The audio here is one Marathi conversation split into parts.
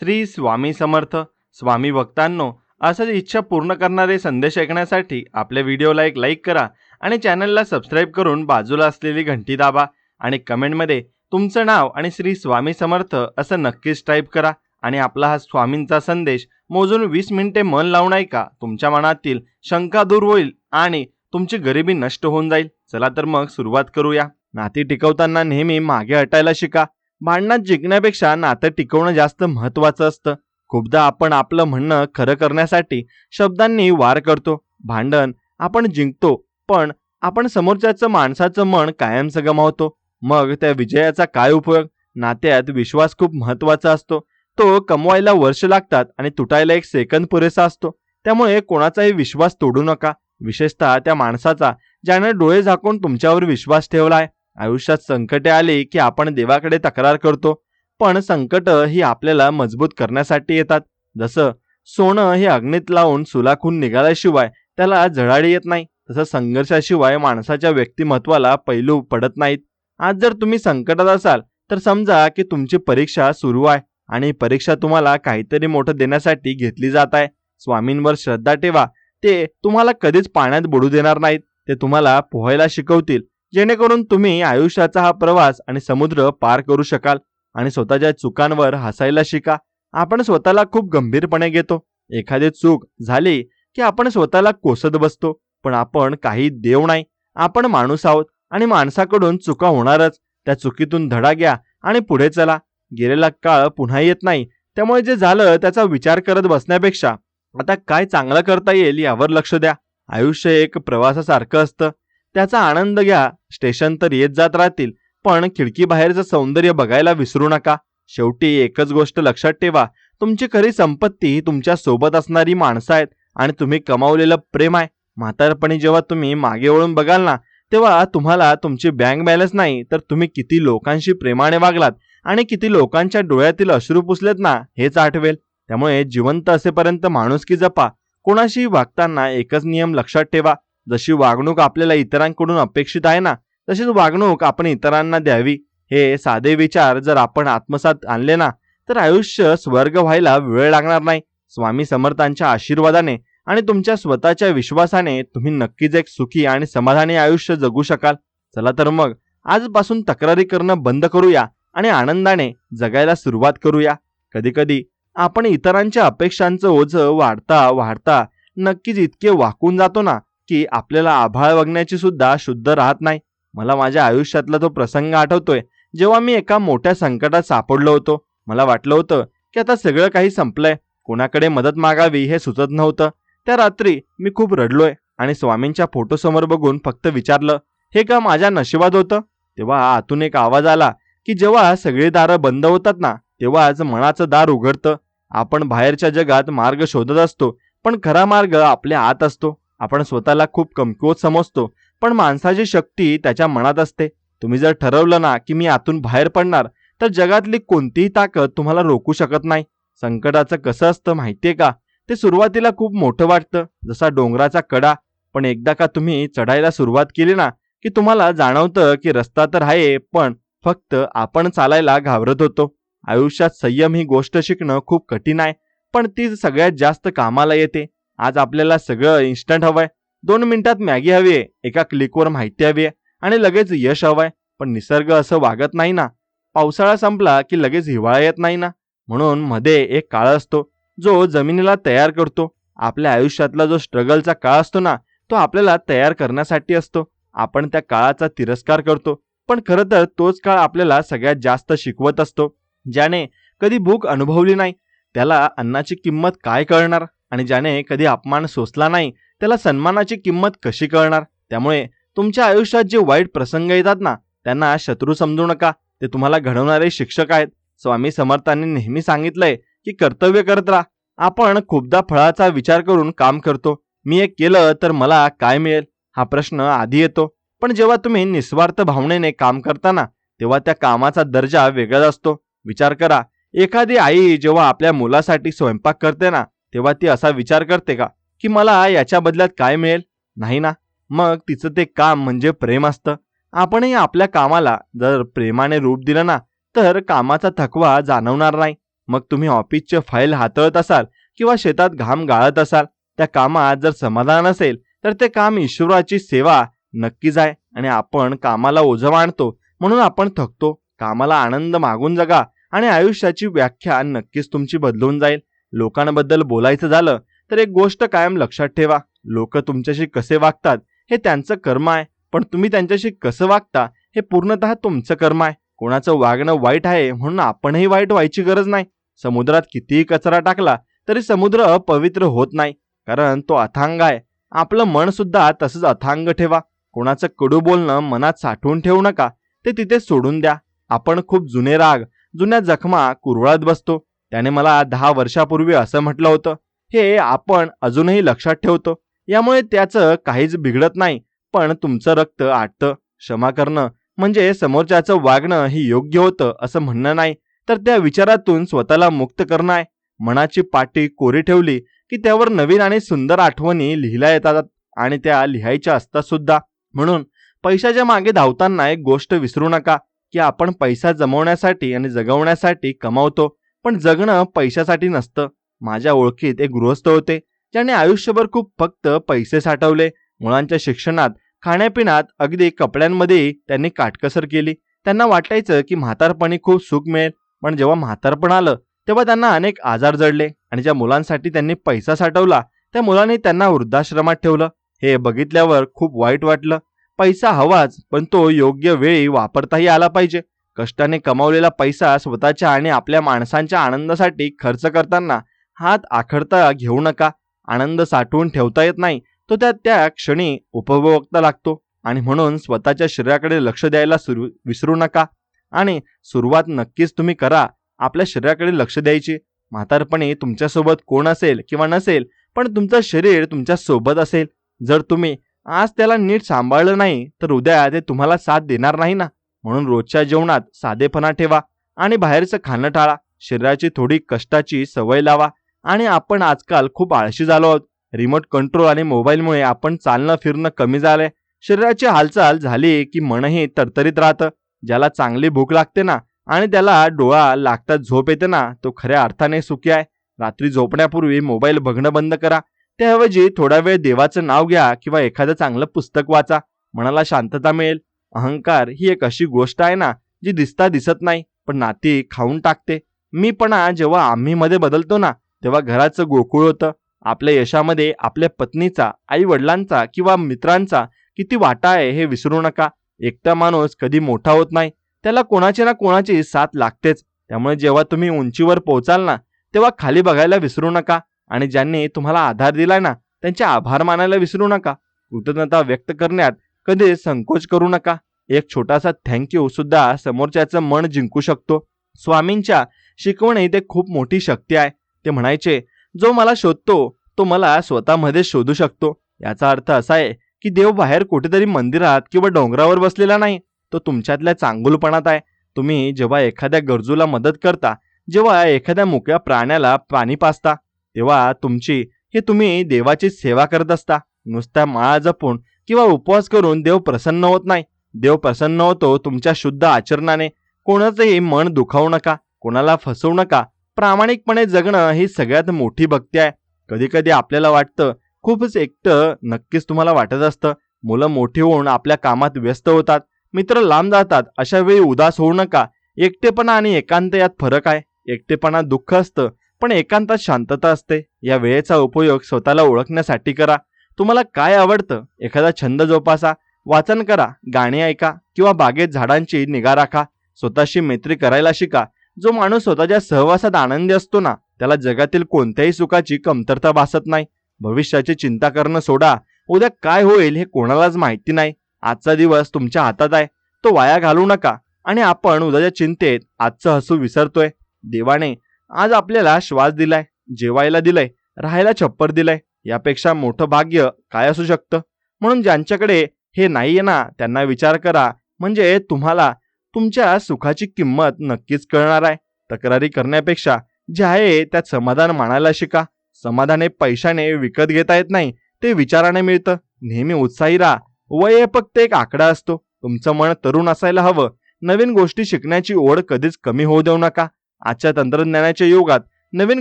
श्री स्वामी समर्थ. स्वामी भक्तांनो, असंच इच्छा पूर्ण करणारे संदेश ऐकण्यासाठी आपल्या व्हिडिओला एक लाईक करा आणि चॅनलला सबस्क्राईब करून बाजूला असलेली घंटी दाबा आणि कमेंटमध्ये तुमचं नाव आणि श्री स्वामी समर्थ असं नक्कीच टाईप करा. आणि आपला हा स्वामींचा संदेश मोजून 20 मिनिटे मन लावून ऐका. तुमच्या मनातील शंका दूर होईल आणि तुमची गरिबी नष्ट होऊन जाईल. चला तर मग सुरुवात करूया. नाती टिकवताना नेहमी मागे हटायला शिका. भांडणात जिंकण्यापेक्षा नातं टिकवणं जास्त महत्त्वाचं असतं. खूपदा आपण आपलं म्हणणं खरं करण्यासाठी शब्दांनी वार करतो. भांडण आपण जिंकतो, पण आपण समोरच्याचं माणसाचं मन कायमचं गमावतो. मग त्या विजयाचा काय उपयोग? नात्यात विश्वास खूप महत्त्वाचा असतो. तो कमवायला वर्ष लागतात आणि तुटायला 1 सेकंद पुरेसा असतो. त्यामुळे कोणाचाही विश्वास तोडू नका, विशेषतः त्या माणसाचा ज्याने डोळे झाकून तुमच्यावर विश्वास ठेवलाय. आयुष्यात संकटे आली की आपण देवाकडे तक्रार करतो, पण संकट ही आपल्याला मजबूत करण्यासाठी येतात. जसं सोनं हे अग्नीत लावून सुलाखून निघाल्याशिवाय त्याला झळाळी येत नाही, तसं संघर्षाशिवाय माणसाच्या व्यक्तिमत्वाला पैलू पडत नाहीत. आज जर तुम्ही संकटात असाल तर समजा की तुमची परीक्षा सुरू आहे आणि परीक्षा तुम्हाला काहीतरी मोठं देण्यासाठी घेतली जात आहे. स्वामींवर श्रद्धा ठेवा. ते तुम्हाला कधीच पाण्यात बुडू देणार नाहीत. ते तुम्हाला पोहायला शिकवतील, जेणेकरून तुम्ही आयुष्याचा हा प्रवास आणि समुद्र पार करू शकाल. आणि स्वतःच्या चुकांवर हसायला शिका. आपण स्वतःला खूप गंभीरपणे घेतो. एखादी चूक झाली की आपण स्वतःला कोसत बसतो, पण आपण काही देव नाही. आपण माणूस आहोत आणि माणसाकडून चुका होणारच. त्या चुकीतून धडा घ्या आणि पुढे चला. गेलेला काळ पुन्हा येत नाही, त्यामुळे जे झालं त्याचा विचार करत बसण्यापेक्षा आता काय चांगलं करता येईल यावर लक्ष द्या. आयुष्य एक प्रवासासारखं असतं, त्याचा आनंद घ्या. स्टेशन तर येत जात राहतील, पण खिडकी बाहेरचं सौंदर्य बघायला विसरू नका. शेवटी एकच गोष्ट लक्षात ठेवा, तुमची खरी संपत्ती ही तुमच्या सोबत असणारी माणसं आहेत आणि तुम्ही कमावलेलं प्रेम आहे. म्हातारपणी जेव्हा तुम्ही मागे वळून बघाल ना, तेव्हा तुम्हाला तुमची बँक बॅलन्स नाही, तर तुम्ही किती लोकांशी प्रेमाने वागलात आणि किती लोकांच्या डोळ्यातील अश्रू पुसलेत ना, हेच आठवेल. त्यामुळे जिवंत असेपर्यंत माणुसकी जपा. कोणाशी वागताना एकच नियम लक्षात ठेवा, जशी वागणूक आपल्याला इतरांकडून अपेक्षित आहे ना, तशीच वागणूक आपण इतरांना द्यावी. हे साधे विचार जर आपण आत्मसात आणले ना, तर आयुष्य स्वर्ग व्हायला वेळ लागणार नाही. स्वामी समर्थांच्या आशीर्वादाने आणि तुमच्या स्वतःच्या विश्वासाने तुम्ही नक्कीच एक सुखी आणि समाधानी आयुष्य जगू शकाल. चला तर मग आजपासून तक्रारी करणं बंद करूया आणि आनंदाने जगायला सुरुवात करूया. कधीकधी आपण इतरांच्या अपेक्षांचं ओझं वाढता वाढता नक्कीच इतके वाकून जातो ना, की आपल्याला आभाळ बघण्याची सुद्धा शुद्ध राहत नाही. मला माझ्या आयुष्यातला तो प्रसंग आठवतोय, जेव्हा मी एका मोठ्या संकटात सापडलो होतो. मला वाटलं होतं की आता सगळं काही संपलंय, कोणाकडे मदत मागावी हे सुचत नव्हतं. त्या रात्री मी खूप रडलोय आणि स्वामींच्या फोटोसमोर बघून फक्त विचारलं, हे का माझ्या नशिबात होतं? तेव्हा आतून एक आवाज आला की जेव्हा सगळी दारं बंद होतात ना, तेव्हाच मनाचं दार उघडतं. आपण बाहेरच्या जगात मार्ग शोधत असतो, पण खरा मार्ग आपल्या आत असतो. आपण स्वतःला खूप कमकुवत समजतो, पण माणसाची शक्ती त्याच्या मनात असते. तुम्ही जर ठरवलं ना की मी आतून बाहेर पडणार, तर जगातली कोणतीही ताकद तुम्हाला रोखू शकत नाही. संकटाचं कसं असतं माहितीये का? ते सुरुवातीला खूप मोठं वाटतं, जसा डोंगराचा कडा. पण एकदा का तुम्ही चढायला सुरुवात केली ना, की तुम्हाला जाणवतं की रस्ता तर आहे, पण फक्त आपण चालायला घाबरत होतो. आयुष्यात संयम ही गोष्ट शिकणं खूप कठीण आहे, पण ती सगळ्यात जास्त कामाला येते. आज आपल्याला सगळं इन्स्टंट हवंय. 2 मिनिटात मॅगी हवी आहे, एका क्लिकवर माहिती हवी आहे आणि लगेच यश हवंय. पण निसर्ग असं वागत नाही ना. पावसाळा संपला की लगेच हिवाळा येत नाही ना. म्हणून मध्ये एक काळ असतो, जो जमिनीला तयार करतो. आपल्या आयुष्यातला जो स्ट्रगलचा काळ असतो ना, तो आपल्याला तयार करण्यासाठी असतो. आपण त्या काळाचा तिरस्कार करतो, पण खरं तर तोच काळ आपल्याला सगळ्यात जास्त शिकवत असतो. ज्याने कधी भूक अनुभवली नाही, त्याला अन्नाची किंमत काय कळणार? आणि ज्याने कधी अपमान सोसला नाही, त्याला सन्मानाची किंमत कशी कळणार? त्यामुळे तुमच्या आयुष्यात जे वाईट प्रसंग येतात ना, त्यांना शत्रू समजू नका. ते तुम्हाला घडवणारे शिक्षक आहेत. स्वामी समर्थांनी नेहमी सांगितलंय की कर्तव्य करत राहा. आपण खूपदा फळाचा विचार करून काम करतो. मी हे केलं तर मला काय मिळेल, हा प्रश्न आधी येतो. पण जेव्हा तुम्ही निस्वार्थ भावनेने काम करता ना, तेव्हा त्या कामाचा दर्जा वेगळाच असतो. विचार करा, एखादी आई जेव्हा आपल्या मुलासाठी स्वयंपाक करते ना, तेव्हा ती असा विचार करते का की मला याच्या बदल्यात काय मिळेल? नाही ना. मग तिचं ते काम म्हणजे प्रेम असतं. आपणही आपल्या कामाला जर प्रेमाने रूप दिलं ना, तर कामाचा थकवा जाणवणार नाही. मग तुम्ही ऑफिसचे फाईल हाताळत असाल किंवा शेतात घाम गाळत असाल, त्या कामात जर समाधान असेल तर ते काम ईश्वराची सेवा नक्कीच आहे. आणि आपण कामाला ओझं मानतो म्हणून आपण थकतो. कामाला आनंद मागून जगा आणि आयुष्याची व्याख्या नक्कीच तुमची बदलून जाईल. लोकांबद्दल बोलायचं झालं तर एक गोष्ट कायम लक्षात ठेवा, लोक तुमच्याशी कसे वागतात हे त्यांचं कर्म आहे, पण तुम्ही त्यांच्याशी कसं वागता हे पूर्णतः तुमचं कर्म आहे. कोणाचं वागणं वाईट आहे म्हणून आपणही वाईट व्हायची गरज नाही. समुद्रात कितीही कचरा टाकला तरी समुद्र अपवित्र होत नाही, कारण तो अथांग आहे. आपलं मन सुद्धा तसंच अथांग ठेवा. कोणाचं कडू बोलणं मनात साठवून ठेवू नका, ते तिथे सोडून द्या. आपण खूप जुने राग, जुन्या जखमा कुरवाळत बसतो. त्याने मला 10 वर्षापूर्वी असं म्हटलं होतं, हे आपण अजूनही लक्षात ठेवतो. यामुळे त्याचं काहीच बिघडत नाही, पण तुमचं रक्त आटतं. क्षमा करणं म्हणजे समोरच्याचं वागणं हे योग्य होतं असं म्हणणं नाही, तर त्या विचारातून स्वतःला मुक्त करणं आहे. मनाची पाटी कोरी ठेवली की त्यावर नवीन आणि सुंदर आठवणी लिहिल्या येतात आणि त्या लिहायच्या असतात सुद्धा. म्हणून पैशाच्या मागे धावताना एक गोष्ट विसरू नका की आपण पैसा जमवण्यासाठी आणि जगवण्यासाठी कमावतो, पण जगणं पैशासाठी नसतं. माझ्या ओळखीत एक गृहस्थ होते ज्याने आयुष्यभर खूप फक्त पैसे साठवले. मुलांच्या शिक्षणात, खाण्यापिण्यात, अगदी कपड्यांमध्येही त्यांनी काटकसर केली. त्यांना वाटायचं की म्हातारपणी खूप सुख मिळेल, पण जेव्हा म्हातारपण आलं तेव्हा त्यांना अनेक आजार जडले आणि ज्या मुलांसाठी त्यांनी पैसा साठवला त्या मुलांनी त्यांना वृद्धाश्रमात ठेवलं. हे बघितल्यावर खूप वाईट वाटलं. पैसा हवाच, पण तो योग्य वेळी वापरताही आला पाहिजे. कष्टाने कमावलेला पैसा स्वतःच्या आणि आपल्या माणसांच्या आनंदासाठी खर्च करताना हात आखडता घेऊ नका. आनंद साठवून ठेवता येत नाही, तो त्या त्या क्षणी उपभोगता लागतो. आणि म्हणून स्वतःच्या शरीराकडे लक्ष द्यायला विसरू नका. आणि सुरुवात नक्कीच तुम्ही करा आपल्या शरीराकडे लक्ष द्यायची. म्हातारपणी तुमच्यासोबत कोण असेल किंवा नसेल, पण तुमचं शरीर तुमच्या सोबत असेल. जर तुम्ही आज त्याला नीट सांभाळलं नाही तर उद्या ते तुम्हाला साथ देणार नाही ना. म्हणून रोजच्या जेवणात साधेपणा ठेवा आणि बाहेरचं खाणं टाळा. शरीराची थोडी कष्टाची सवय लावा. आणि आपण आजकाल खूप आळशी झालो आहोत. रिमोट कंट्रोल आणि मोबाईलमुळे आपण चालणं फिरणं कमी झालंय. शरीराची हालचाल झाली की मनही तरतरीत राहतं. ज्याला चांगली भूक लागते ना आणि त्याला डोळा लागतात झोप येते ना, तो खऱ्या अर्थाने सुखी आहे. रात्री झोपण्यापूर्वी मोबाईल बघणं बंद करा. त्याऐवजी थोडा वेळ देवाचं नाव घ्या किंवा एखादं चांगलं पुस्तक वाचा. मनाला शांतता मिळेल. अहंकार ही एक अशी गोष्ट आहे ना जी दिसत नाही, पण नाती खाऊन टाकते. मीपणा जेव्हा आम्ही मध्ये बदलतो ना तेव्हा घराचं गोकुळ होतं. आपल्या यशामध्ये आपल्या पत्नीचा, आई वडिलांचा किंवा मित्रांचा किती वाटा आहे हे विसरू नका. एकटा माणूस कधी मोठा होत नाही, त्याला कोणाची ना कोणाची साथ लागतेच. त्यामुळे जेव्हा तुम्ही उंचीवर पोहोचाल ना तेव्हा खाली बघायला विसरू नका. आणि ज्यांनी तुम्हाला आधार दिलाय ना त्यांचे आभार मानायला विसरू नका. कृतज्ञता व्यक्त करण्यात कधी संकोच करू नका. एक छोटासा थँक्यू सुद्धा समोरच्याचं मन जिंकू शकतो. स्वामींच्या शिकवणी ते खूप मोठी शक्ती आहे. ते म्हणायचे, जो मला शोधतो तो मला स्वतःमध्ये शोधू शकतो. याचा अर्थ असा आहे की देव बाहेर कुठेतरी मंदिरात किंवा डोंगरावर बसलेला नाही, तो तुमच्यातल्या चांगुलपणात आहे. तुम्ही जेव्हा एखाद्या गरजूला मदत करता, जेव्हा एखाद्या मुक्या प्राण्याला पाणी पाजता, तेव्हा तुम्ही देवाची सेवा करत असता. नुसत्या माळा जपून किंवा उपवास करून देव प्रसन्न होत नाही. देव प्रसन्न होतो तुमच्या शुद्ध आचरणाने. कोणाचंही मन दुखावू नका, कोणाला फसवू नका. प्रामाणिकपणे जगणं ही सगळ्यात मोठी भक्ती आहे. कधी कधी आपल्याला वाटतं खूपच एकटं, नक्कीच तुम्हाला वाटत असतं. मुलं मोठी होऊन आपल्या कामात व्यस्त होतात, मित्र लांब जातात. अशा वेळी उदास होऊ नका. एकटेपणा आणि एकांत यात फरक आहे. एकटेपणा दुःख असतं, पण एकांतात शांतता असते. या वेळेचा उपयोग स्वतःला ओळखण्यासाठी करा. तुम्हाला काय आवडतं, एखादा छंद जोपासा, वाचन करा, गाणी ऐका किंवा बागेत झाडांची निगा राखा. स्वतःशी मैत्री करायला शिका. जो माणूस स्वतःच्या सहवासात आनंदी असतो ना त्याला जगातील कोणत्याही सुखाची कमतरता भासत नाही. भविष्याची चिंता करणं सोडा. उद्या काय होईल हे कोणालाच माहिती नाही. आजचा दिवस तुमच्या हातात आहे, तो वाया घालवू नका. आणि आपण उद्याच्या चिंतेत आजचं हसू विसरतोय. देवाने आज आपल्याला श्वास दिलाय, जेवायला दिलंय, राहायला छप्पर दिलंय. यापेक्षा मोठं भाग्य काय असू शकतं. म्हणून ज्यांच्याकडे हे नाहीये ना त्यांना विचार करा, म्हणजे तुम्हाला तुमच्या सुखाची किंमत नक्कीच कळणार आहे. तक्रारी करण्यापेक्षा जे आहे त्यात समाधान मानायला शिका. समाधान हे पैशाने विकत घेता येत नाही, ते विचाराने मिळतं. नेहमी उत्साही राहा. वय हे फक्त एक आकडा असतो. तुमचं मन तरुण असायला हवं. नवीन गोष्टी शिकण्याची ओढ कधीच कमी होऊ देऊ नका. आजच्या तंत्रज्ञानाच्या युगात नवीन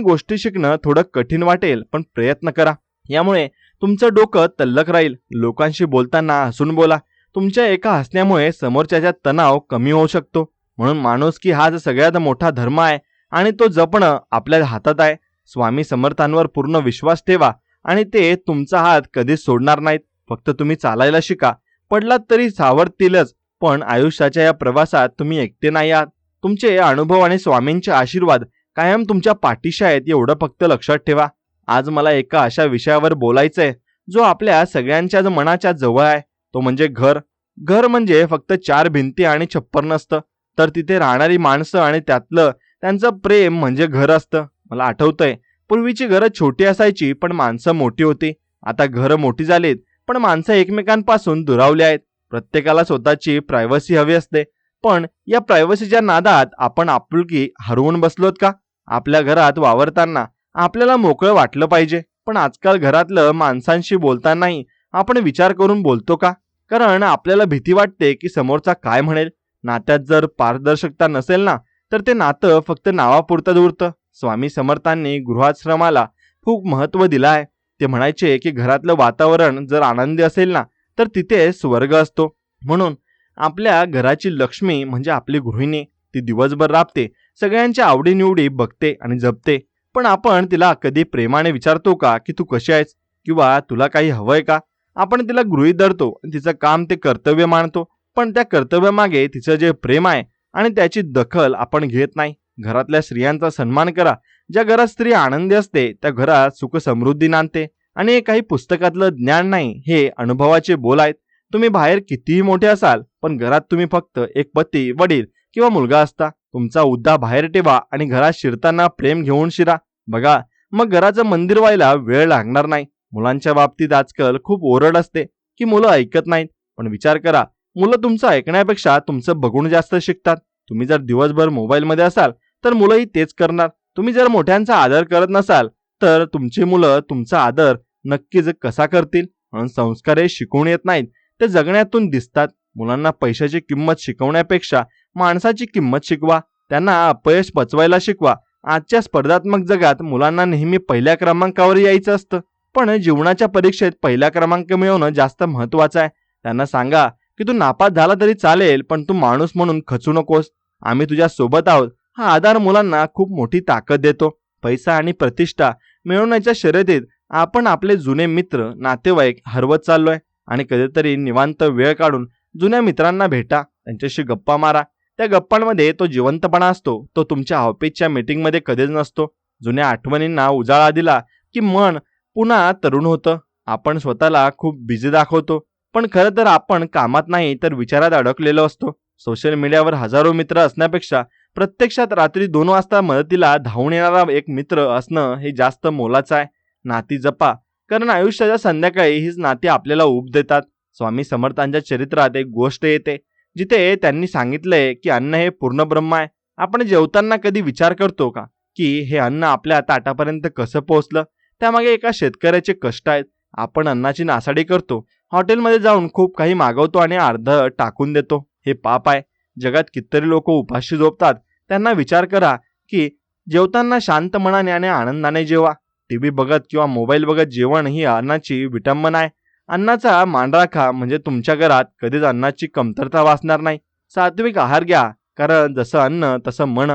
गोष्टी शिकणं थोडं कठीण वाटेल, पण प्रयत्न करा. यामुळे तुमचं डोकं तल्लख राहील. लोकांशी बोलताना हसून बोला. तुमच्या एका हसण्यामुळे समोरच्याचा तणाव कमी होऊ शकतो. म्हणून माणुसकी हाच सगळ्यात मोठा धर्म आहे आणि तो जपणं आपल्या हातात आहे. स्वामी समर्थांवर पूर्ण विश्वास ठेवा आणि ते तुमचा हात कधीच सोडणार नाहीत. फक्त तुम्ही चालायला शिका. पडलात तरी सावरतीलच, पण आयुष्याच्या या प्रवासात तुम्ही एकटे नाही आहात. तुमचे अनुभव आणि स्वामींचे आशीर्वाद कायम तुमच्या पाठीशी आहेत, एवढं फक्त लक्षात ठेवा. आज मला एका अशा विषयावर बोलायचंय जो आपल्या सगळ्यांच्याच मनाच्या जवळ आहे. तो म्हणजे घर. घर म्हणजे फक्त 4 भिंती आणि छप्पर नसतं, तर तिथे राहणारी माणसं आणि त्यातलं त्यांचं प्रेम म्हणजे घर असतं. मला आठवतंय, पूर्वीची घरं छोटी असायची पण माणसं मोठी होती. आता घरं मोठी झालीत पण माणसं एकमेकांपासून दुरावली आहेत. प्रत्येकाला स्वतःची प्रायव्हसी हवी असते, पण या प्रायव्हसीच्या नादात आपण आपुलकी हरवून बसलोत का? आपल्या घरात वावरताना आपल्याला मोकळं वाटलं पाहिजे, पण आजकाल घरातलं माणसांशी बोलतानाही आपण विचार करून बोलतो का? कारण आपल्याला भीती वाटते की समोरचा काय म्हणेल. नात्यात जर पारदर्शकता नसेल ना, तर ते नातं फक्त नावापुरतं उरतं. स्वामी समर्थांनी गृहाश्रमाला खूप महत्त्व दिलं आहे. ते म्हणायचे की घरातलं वातावरण जर आनंदी असेल ना, तर तिथे स्वर्ग असतो. म्हणून आपल्या घराची लक्ष्मी म्हणजे आपली गृहिणी. ती दिवसभर राबते, सगळ्यांच्या आवडीनिवडी बघते आणि जपते, पण आपण तिला कधी प्रेमाने विचारतो का की तू कशी आहेस किंवा तुला काही हवंय का? आपण तिला गृहीत धरतो, तिचं काम ते कर्तव्य मानतो, पण त्या कर्तव्यामागे तिचं जे प्रेम आहे आणि त्याची दखल आपण घेत नाही. घरातल्या स्त्रियांचा सन्मान करा. ज्या घरात स्त्री आनंदी असते त्या घरात सुख समृद्धी नांदते. आणि हे काही पुस्तकातलं ज्ञान नाही, हे अनुभवाचे बोल आहेत. तुम्ही बाहेर कितीही मोठे असाल, पण घरात तुम्ही फक्त एक पती, वडील किंवा मुलगा असता. तुमचा उद्दा बाहेर ठेवा आणि घरात शिरताना प्रेम घेऊन शिरा. बघा, मग घराचं मंदिर व्हायला वेळ लागणार नाही. मुलांच्या बाबतीत आजकाल खूप ओरड असते की मुलं ऐकत नाहीत, पण विचार करा, मुलं तुमचं ऐकण्यापेक्षा तुमचं बघून जास्त शिकतात. तुम्ही जर दिवसभर मोबाईलमध्ये असाल तर मुलंही तेच करणार. तुम्ही जर मोठ्यांचा आदर करत नसाल तर तुमची मुलं तुमचा आदर नक्कीच कसा करतील? म्हणून संस्कार हे शिकवून येत नाहीत, ते जगण्यातून दिसतात. मुलांना पैशाची किंमत शिकवण्यापेक्षा माणसाची किंमत शिकवा. त्यांना अपयश पचवायला शिकवा. आजच्या स्पर्धात्मक जगात मुलांना नेहमी पहिल्या क्रमांकावर यायचं असतं, पण जीवनाच्या परीक्षेत पहिला क्रमांक मिळवणं जास्त महत्त्वाचं आहे. त्यांना सांगा की तू नापास झाला तरी चालेल, पण तू माणूस म्हणून खचू नकोस. आम्ही तुझ्या सोबत आहोत. हा आधार मुलांना खूप मोठी ताकद देतो. पैसा आणि प्रतिष्ठा मिळवण्याच्या शर्यतीत आपण आपले जुने मित्र, नातेवाईक हरवत चाललोय. आणि कधीतरी निवांत वेळ काढून जुन्या मित्रांना भेटा, त्यांच्याशी गप्पा मारा. त्या गप्पांमध्ये तो जिवंतपणा असतो, तो तुमच्या ऑफिसच्या मीटिंगमध्ये कधीच नसतो. जुन्या आठवणींना उजाळा दिला की मन पुन्हा तरुण होतं. आपण स्वतःला खूप बिझी दाखवतो, पण खरं तर आपण कामात नाही तर विचारात अडकलेलो असतो. सोशल मीडियावर हजारो मित्र असण्यापेक्षा प्रत्यक्षात रात्री 2 वाजता मदतीला धावून येणारा एक मित्र असणं हे जास्त मोलाचं आहे. नाती जपा, कारण आयुष्याच्या संध्याकाळी हीच नाती आपल्याला ऊब देतात. स्वामी समर्थांच्या चरित्रात एक गोष्ट येते जिथे त्यांनी सांगितलंय की अन्न हे पूर्ण ब्रह्म आहे. आपण जेवताना कधी विचार करतो का की हे अन्न आपल्या ताटापर्यंत कसं पोहोचलं? त्यामागे एका शेतकऱ्याचे कष्ट आहेत. आपण अन्नाची नासाडी करतो, हॉटेलमध्ये जाऊन खूप काही मागवतो आणि अर्ध टाकून देतो. हे पाप आहे. जगात कितीतरी लोक उपाशी झोपतात. त्यांना विचार करा की जेवताना शांत मनाने आणि आनंदाने जेवा. टीव्ही बघत किंवा मोबाईल बघत जेवण ही अन्नाची विटंबना आहे. अन्नाचा मान राखा, म्हणजे तुमच्या घरात कधीच अन्नाची कमतरता भासणार नाही. सात्विक आहार घ्या, कारण जसं अन्न तसं मन.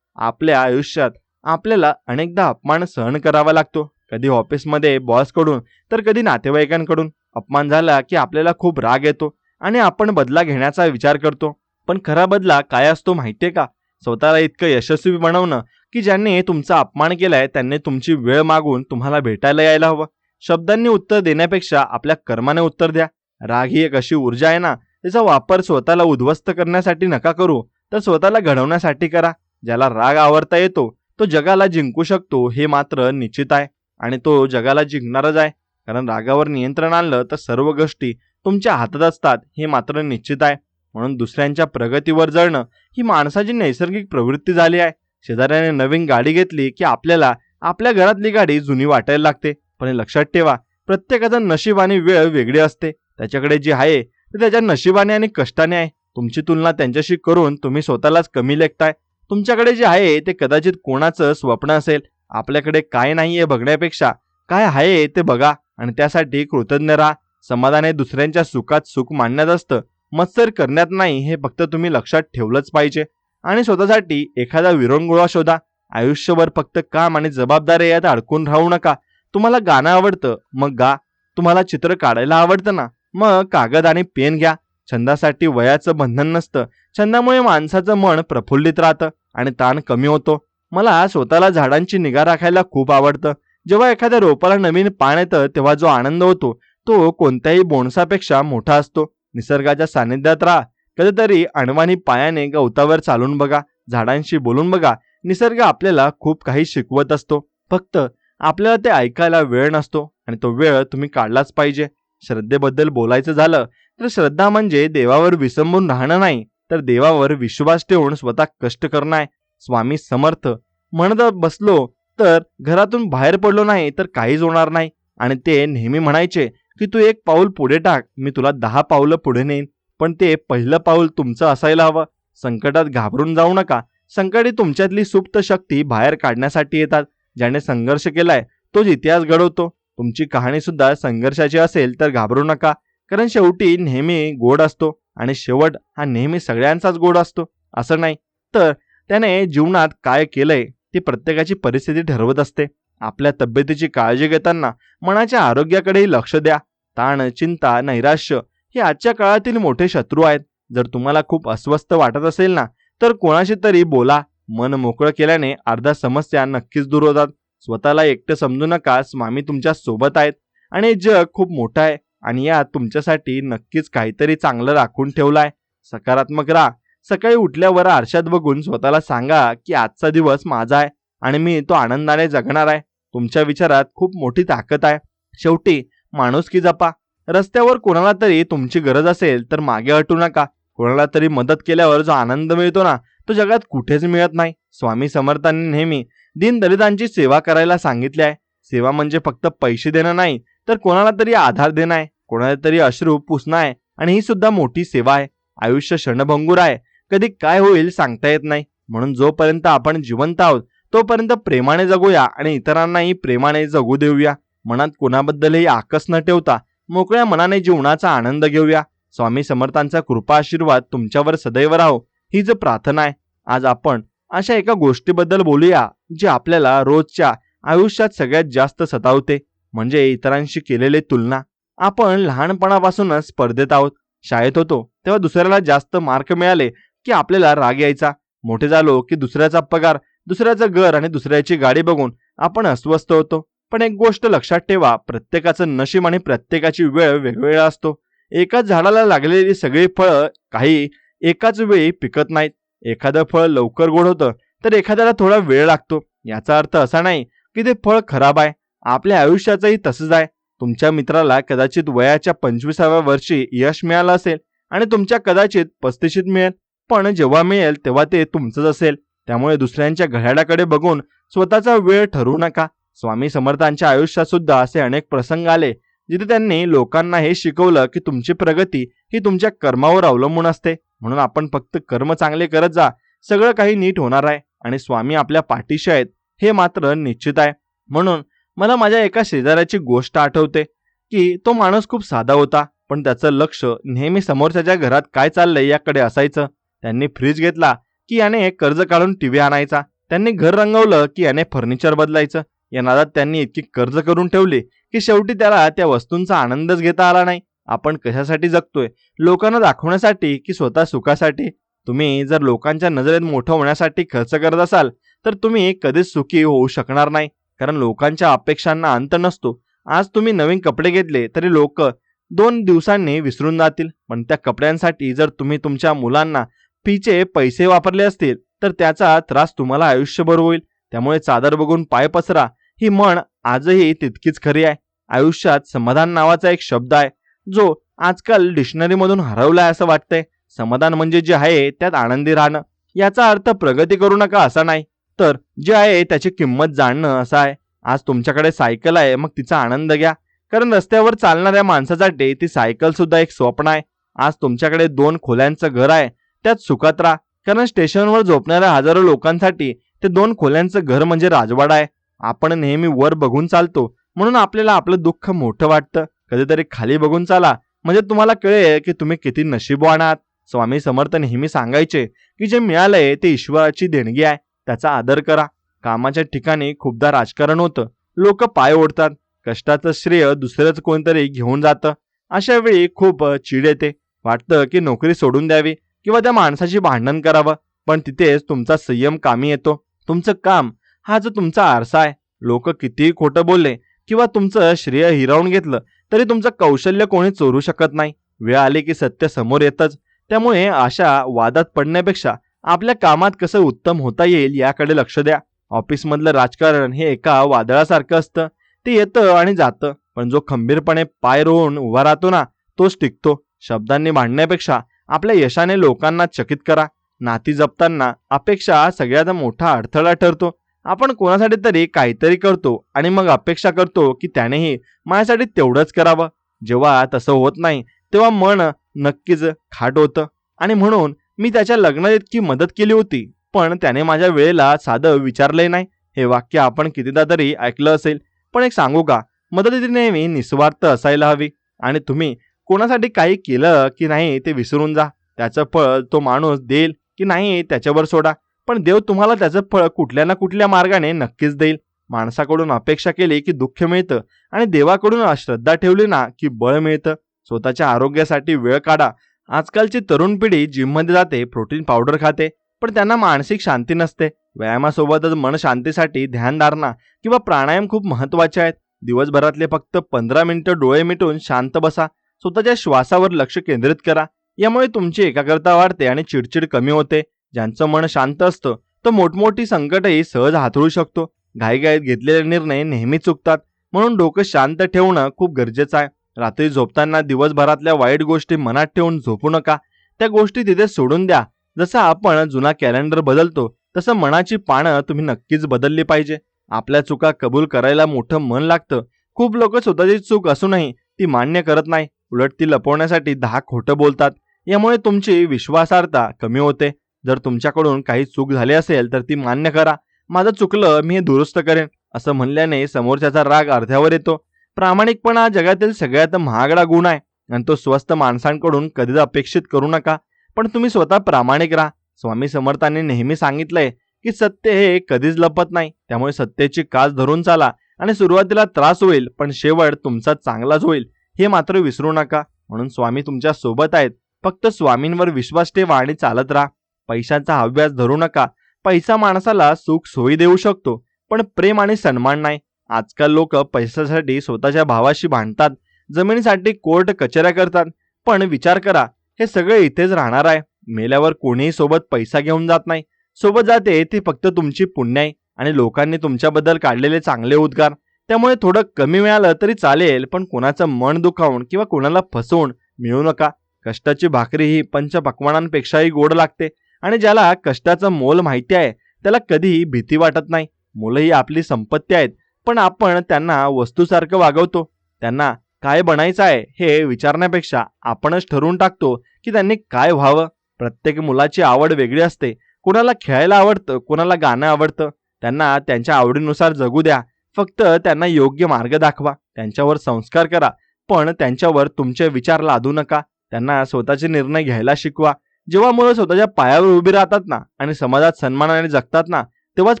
आपल्या आयुष्यात आपल्याला अनेकदा अपमान सहन करावा लागतो, कधी ऑफिसमध्ये बॉसकडून तर कधी नातेवाईकांकडून. अपमान झाला की आपल्याला खूप राग येतो आणि आपण बदला घेण्याचा विचार करतो. पण खरा बदला काय असतो माहितीये का? स्वतःला इतकं यशस्वी बनवणं की ज्यांनी तुमचा अपमान केलाय त्यांनी तुमची वेळ मागून तुम्हाला भेटायला यायला हवं. शब्दांनी उत्तर देण्यापेक्षा आपल्या कर्माने उत्तर द्या. राग ही एक अशी ऊर्जा आहे ना, त्याचा वापर स्वतःला उद्ध्वस्त करण्यासाठी नका करू, तर स्वतःला घडवण्यासाठी करा. ज्याला राग आवरता येतो तो जगाला जिंकू शकतो, हे मात्र निश्चित आहे. आणि तो जगाला जिंकणारच आहे, कारण रागावर नियंत्रण आणलं तर सर्व गोष्टी तुमच्या हातात असतात, हे मात्र निश्चित आहे. म्हणून दुसऱ्यांच्या प्रगतीवर जळणं ही माणसाची नैसर्गिक प्रवृत्ती झाली आहे. शेजाऱ्याने नवीन गाडी घेतली की आपल्याला आपल्या घरातली गाडी जुनी वाटायला लागते. पण हे लक्षात ठेवा, प्रत्येकाचं नशीब आणि वेळ वेगळी असते. त्याच्याकडे जे आहे ते त्याच्या नशिबाने आणि कष्टाने आहे. तुमची तुलना त्यांच्याशी करून तुम्ही स्वतःलाच कमी लेखताय. तुमच्याकडे जे आहे ते कदाचित कोणाचं स्वप्न असेल. आपल्याकडे काय नाहीये बघण्यापेक्षा काय आहे ते बघा आणि त्यासाठी कृतज्ञ राहा. समाधान हे दुसऱ्यांच्या सुखात सुख मानण्यात असतं, मत्सर करण्यात नाही. हे फक्त तुम्ही लक्षात ठेवलंच पाहिजे. आणि स्वतःसाठी एखादा विरंगुळा शोधा. आयुष्यभर फक्त काम आणि जबाबदारी यात अडकून राहू नका. तुम्हाला गाणं आवडतं मग गा. तुम्हाला चित्र काढायला आवडतं ना, मग कागद आणि पेन घ्या. छंदासाठी वयाचं बंधन नसतं. छंदामुळे माणसाचं मन प्रफुल्लित राहतं आणि ताण कमी होतो. मला स्वतःला झाडांची निगा राखायला खूप आवडतं. जेव्हा एखाद्या रोपाला नवीन पान येतं तेव्हा जो आनंद होतो तो कोणत्याही बोनसापेक्षा मोठा असतो. निसर्गाच्या सानिध्यात राहा. कधीतरी अणवानी पायाने गवतावर चालून बघा. झाडांशी बोलून बघा. निसर्ग आपल्याला खूप काही शिकवत असतो. फक्त आपल्याला ते ऐकायला वेळ नसतो आणि तो वेळ तुम्ही काढलाच पाहिजे. श्रद्धेबद्दल बोलायचं झालं तर श्रद्धा म्हणजे देवावर विसंबून राहणं नाही, तर देवावर विश्वास ठेवून स्वतः कष्ट करणं आहे. स्वामी समर्थ म्हणत बसलो तर घरातून बाहेर पडलो नाही तर काहीच होणार नाही. आणि ते नेहमी म्हणायचे की तू एक पाऊल पुढे टाक, मी तुला 10 पावलं पुढे नेईन. पण ते पहिलं पाऊल तुमचं असायला हवं. संकटात घाबरून जाऊ नका. संकटे तुमच्यातली सुप्त शक्ती बाहेर काढण्यासाठी येतात. ज्याने संघर्ष केलाय तोच इतिहास घडवतो. तुमची कहाणी सुद्धा संघर्षाची असेल तर घाबरू नका, कारण शेवटी नेहमी गोड असतो आणि शेवट हा नेहमी सगळ्यांचाच गोड असतो असं नाही. तर त्याने जीवनात काय केलंय ती प्रत्येकाची परिस्थिती ठरवत असते. आपल्या तब्येतीची काळजी घेताना मनाच्या आरोग्याकडेही लक्ष द्या. ताण, चिंता, नैराश्य हे आजच्या काळातील मोठे शत्रू आहेत. जर तुम्हाला खूप अस्वस्थ वाटत असेल ना, तर कोणाशी तरी बोला. मन मोकळं केल्याने अर्ध्या समस्या नक्कीच दूर होतात. स्वतःला एकटं समजू नका. स्वामी तुमच्या सोबत आहेत आणि हे जग खूप मोठं आहे आणि यात तुमच्यासाठी नक्कीच काहीतरी चांगलं राखून ठेवलं आहे. सकारात्मक राहा. सकाळी उठल्यावर आरशात बघून स्वतःला सांगा की आजचा दिवस माझा आहे आणि मी तो आनंदाने जगणार आहे. तुमच्या विचारात खूप मोठी ताकद आहे. शेवटी माणुसकी जपा. रस्त्यावर कोणाला तरी तुमची गरज असेल तर मागे हटू नका. कोणाला तरी मदत केल्यावर जो आनंद मिळतो ना, तो जगात कुठेच मिळत नाही. स्वामी समर्थांनी नेहमी दीनदलितांची सेवा करायला सांगितले आहे. सेवा म्हणजे फक्त पैसे देणं नाही, तर कोणाला तरी आधार देणं आहे, कोणाला तरी अश्रू पुसणं आहे आणि ही सुद्धा मोठी सेवा आहे. आयुष्य क्षणभंगूर आहे. कधी काय होईल सांगता येत नाही. म्हणून जोपर्यंत आपण जिवंत आहोत तोपर्यंत प्रेमाने जगूया आणि इतरांनाही प्रेमाने जगू देऊया. मनात कोणाबद्दलही आकस न ठेवता मोकळ्या मनाने जीवनाचा आनंद घेऊया. स्वामी समर्थांचा कृपा आशीर्वाद तुमच्यावर सदैव राहो हीच प्रार्थना आहे. आज आपण अशा एका गोष्टीबद्दल बोलूया जी आपल्याला रोजच्या आयुष्यात सगळ्यात जास्त सतावते, म्हणजे इतरांशी केलेली तुलना. आपण लहानपणापासूनच स्पर्धेत आहोत. शाळेत होतो तेव्हा दुसऱ्याला जास्त मार्क मिळाले की आपल्याला राग यायचा. मोठे झालो की दुसऱ्याचा पगार, दुसऱ्याचं घर आणि दुसऱ्याची गाडी बघून आपण अस्वस्थ होतो. पण एक गोष्ट लक्षात ठेवा, प्रत्येकाचं नशीब आणि प्रत्येकाची वेळ वेगवेगळा असतो. एकाच झाडाला लागलेली सगळी फळं काही एकाच वेळी पिकत नाहीत. एखादं फळ लवकर गोड होतं तर एखाद्याला थोडा वेळ लागतो. याचा अर्थ असा नाही की ते फळ खराब आहे. आपल्या आयुष्याचंही तसंच आहे. तुमच्या मित्राला कदाचित वयाच्या 25व्या वर्षी यश मिळालं असेल आणि तुमच्या कदाचित 35शीत मिळेल. पण जेव्हा मिळेल तेव्हा ते तुमचंच असेल. त्यामुळे दुसऱ्यांच्या घड्याळाकडे बघून स्वतःचा वेळ ठरवू नका. स्वामी समर्थांच्या आयुष्यात सुद्धा असे अनेक प्रसंग आले जिथे त्यांनी लोकांना हे शिकवलं की तुमची प्रगती ही तुमच्या कर्मावर अवलंबून असते. म्हणून आपण फक्त कर्म चांगले करत जा, सगळं काही नीट होणार आहे आणि स्वामी आपल्या पाठीशी आहेत हे मात्र निश्चित आहे. म्हणून मला माझ्या एका शेजाऱ्याची गोष्ट आठवते की तो माणूस खूप साधा होता, पण त्याचं लक्ष नेहमी समोरच्याच्या घरात काय चाललंय याकडे असायचं. त्यांनी फ्रीज घेतला की याने कर्ज काढून टीव्ही आणायचा. त्यांनी घर रंगवलं की याने फर्निचर बदलायचं. या नादात त्यांनी इतकी कर्ज करून ठेवली की शेवटी त्याला त्या वस्तूंचा आनंदच घेता आला नाही. आपण कशासाठी जगतोय? लोकांना दाखवण्यासाठी की स्वतः सुखासाठी? तुम्ही जर लोकांच्या नजरेत मोठं होण्यासाठी खर्च करत असाल तर तुम्ही कधीच सुखी होऊ शकणार नाही, कारण लोकांच्या अपेक्षांना अंत नसतो. आज तुम्ही नवीन कपडे घेतले तरी लोक 2 दिवसांनी विसरून जातील, पण त्या कपड्यांसाठी जर तुम्ही तुमच्या मुलांना फीचे पैसे वापरले असतील तर त्याचा त्रास तुम्हाला आयुष्यभर होईल. त्यामुळे चादर बघून पाय पसरा ही म्हण आजही तितकीच खरी आहे. आयुष्यात समाधान नावाचा एक शब्द आहे जो आजकाल डिक्शनरीमधून हरवलाय असं वाटतंय. समाधान म्हणजे जे आहे त्यात आनंदी राहणं. याचा अर्थ प्रगती करू नका असा नाही, तर जे आहे त्याची किंमत जाणणं असा आहे. आज तुमच्याकडे सायकल आहे, मग तिचा आनंद घ्या, कारण रस्त्यावर चालणाऱ्या माणसासाठी ती सायकल सुद्धा एक स्वप्न आहे. आज तुमच्याकडे 2 खोल्यांचं घर आहे, त्यात सुखात राहा, कारण स्टेशनवर झोपणाऱ्या हजारो लोकांसाठी ते 2 खोल्यांचं घर म्हणजे राजवाडा आहे. आपण नेहमी वर बघून चालतो म्हणून आपल्याला आपलं दुःख मोठं वाटतं. कधीतरी खाली बघून चाला म्हणजे तुम्हाला कळेल की तुम्ही किती नशीबवान आहात. स्वामी समर्थ नेहमी सांगायचे की जे मिळालंय ते ईश्वराची देणगी आहे, त्याचा आदर करा. कामाच्या ठिकाणी खूपदा राजकारण होतं. लोक पाय ओढतात, कष्टाचं श्रेय दुसरंच कोणतरी घेऊन जातं. अशा वेळी खूप चीड येते. वाटतं की नोकरी सोडून द्यावी किंवा त्या माणसाशी भांडण करावं. पण तिथेच तुमचा संयम कामी येतो. तुमचं काम हा जो तुमचा आरसा आहे. लोक कितीही खोटं बोलले किंवा तुमचं श्रेय हिरावून घेतलं तरी तुमचं कौशल्य कोणी चोरू शकत नाही. वेळ आली की सत्य समोर येतच. त्यामुळे अशा वादात पडण्यापेक्षा आपल्या कामात कसं उत्तम होता येईल याकडे लक्ष द्या. ऑफिसमधलं राजकारण हे एका वादळासारखं असतं. ते येतं आणि जातं, पण जो खंबीरपणे पाय रोवून उभा राहतो ना, तोच टिकतो. शब्दांनी भांडण्यापेक्षा आपल्या यशाने लोकांना चकित करा. नाती जपताना अपेक्षा सगळ्यात मोठा अडथळा ठरतो. आपण कोणासाठी तरी काहीतरी करतो आणि मग अपेक्षा करतो की त्यानेही माझ्यासाठी तेवढंच करावं. जेव्हा तसं होत नाही तेव्हा मन नक्कीच खाट होतं. आणि म्हणून मी त्याच्या लग्नात इतकी मदत केली होती, पण त्याने माझ्या वेळेला साधं विचारलंय नाही. हे वाक्य आपण कितीदा तरी ऐकलं असेल. पण एक सांगू का, मदत ही नेहमी निस्वार्थ असायला हवी. आणि तुम्ही कोणासाठी काही केलं की नाही ते विसरून जा. त्याचं फळ तो माणूस देईल की नाही त्याच्यावर सोडा, पण देव तुम्हाला त्याचं फळ कुठल्या ना कुठल्या मार्गाने नक्कीच देईल. माणसाकडून अपेक्षा केली की दुःख मिळतं आणि देवाकडून अश्रद्धा ठेवली ना की बळ मिळतं. स्वतःच्या आरोग्यासाठी वेळ काढा. आजकालची तरुण पिढी जिममध्ये जाते, प्रोटीन पावडर खाते, पण त्यांना मानसिक शांती नसते. व्यायामासोबतच मन शांतीसाठी ध्यानधारणा किंवा प्राणायाम खूप महत्त्वाचे आहेत. दिवसभरातले फक्त 15 मिनिटं डोळे मिटून शांत बसा. स्वतःच्या श्वासावर लक्ष केंद्रित करा. यामुळे तुमची एकाग्रता वाढते आणि चिडचिड कमी होते. ज्यांचं मन शांत असतं तो मोठमोठी संकटही सहज हाताळू शकतो. घाईघाईत घेतलेले निर्णय नेहमी चुकतात, म्हणून डोकं शांत ठेवणं खूप गरजेचं आहे. रात्री झोपताना दिवसभरातल्या वाईट गोष्टी मनात ठेवून झोपू नका. त्या गोष्टी तिथे सोडून द्या. जसं आपण जुना कॅलेंडर बदलतो तसं मनाची पानं तुम्ही नक्कीच बदलली पाहिजे. आपल्या चुका कबूल करायला मोठं मन लागतं. खूप लोक स्वतःची चूक असूनही ती मान्य करत नाही. उलट ती लपवण्यासाठी 10 खोटं बोलतात. यामुळे तुमची विश्वासार्हता कमी होते. जर तुमच्याकडून काही चूक झाली असेल तर ती मान्य करा. माझं चुकलं, मी हे दुरुस्त करेन असं म्हणल्याने समोरच्याचा राग अर्ध्यावर येतो. प्रामाणिकपणा हा जगातील सगळ्यात महागडा गुण आहे आणि तो स्वस्त माणसांकडून कधीच अपेक्षित करू नका. पण तुम्ही स्वतः प्रामाणिक राहा. स्वामी समर्थांनी नेहमी सांगितलंय की सत्य हे कधीच लपत नाही. त्यामुळे सत्याची कास धरून चाला आणि सुरुवातीला त्रास होईल, पण शेवट तुमचा चांगलाच होईल हे मात्र विसरू नका. म्हणून स्वामी तुमच्या सोबत आहेत. फक्त स्वामींवर विश्वास ठेवा आणि चालत राहा. पैशाचा हव्यास धरू नका. पैसा माणसाला सुख सोयी देऊ शकतो, पण प्रेम आणि सन्मान नाही. आजकाल लोक पैशासाठी स्वतःच्या भावाशी भांडतात, जमिनीसाठी कोर्ट कचऱ्या करतात. पण विचार करा, हे सगळे इथेच राहणार आहे. मेल्यावर कोणीही सोबत पैसा घेऊन जात नाही. सोबत जाते ती फक्त तुमची पुण्य आहे आणि लोकांनी तुमच्याबद्दल काढलेले चांगले उद्गार. त्यामुळे थोडं कमी मिळालं तरी चालेल, पण कोणाचं मन दुखावून किंवा कोणाला फसवून मिळू नका. कष्टाची भाकरी ही पंचपक्वान्नांपेक्षाही गोड लागते आणि ज्याला कष्टाचं मोल माहिती आहे त्याला कधीही भीती वाटत नाही. मुलं ही आपली संपत्ती आहेत, पण आपण त्यांना वस्तूसारखं वागवतो. त्यांना काय बनायचं आहे हे विचारण्यापेक्षा आपणच ठरवून टाकतो की त्यांनी काय व्हावं. प्रत्येक मुलाची आवड वेगळी असते. कोणाला खेळायला आवडतं, कोणाला गाणं आवडतं. त्यांना त्यांच्या आवडीनुसार जगू द्या. फक्त त्यांना योग्य मार्ग दाखवा. त्यांच्यावर संस्कार करा, पण त्यांच्यावर तुमचे विचार लादू नका. त्यांना स्वतःचे निर्णय घ्यायला शिकवा. जेव्हा मुलं स्वतःच्या पायावर उभी राहतात ना आणि समाजात सन्मानाने जगतात ना, तेव्हाच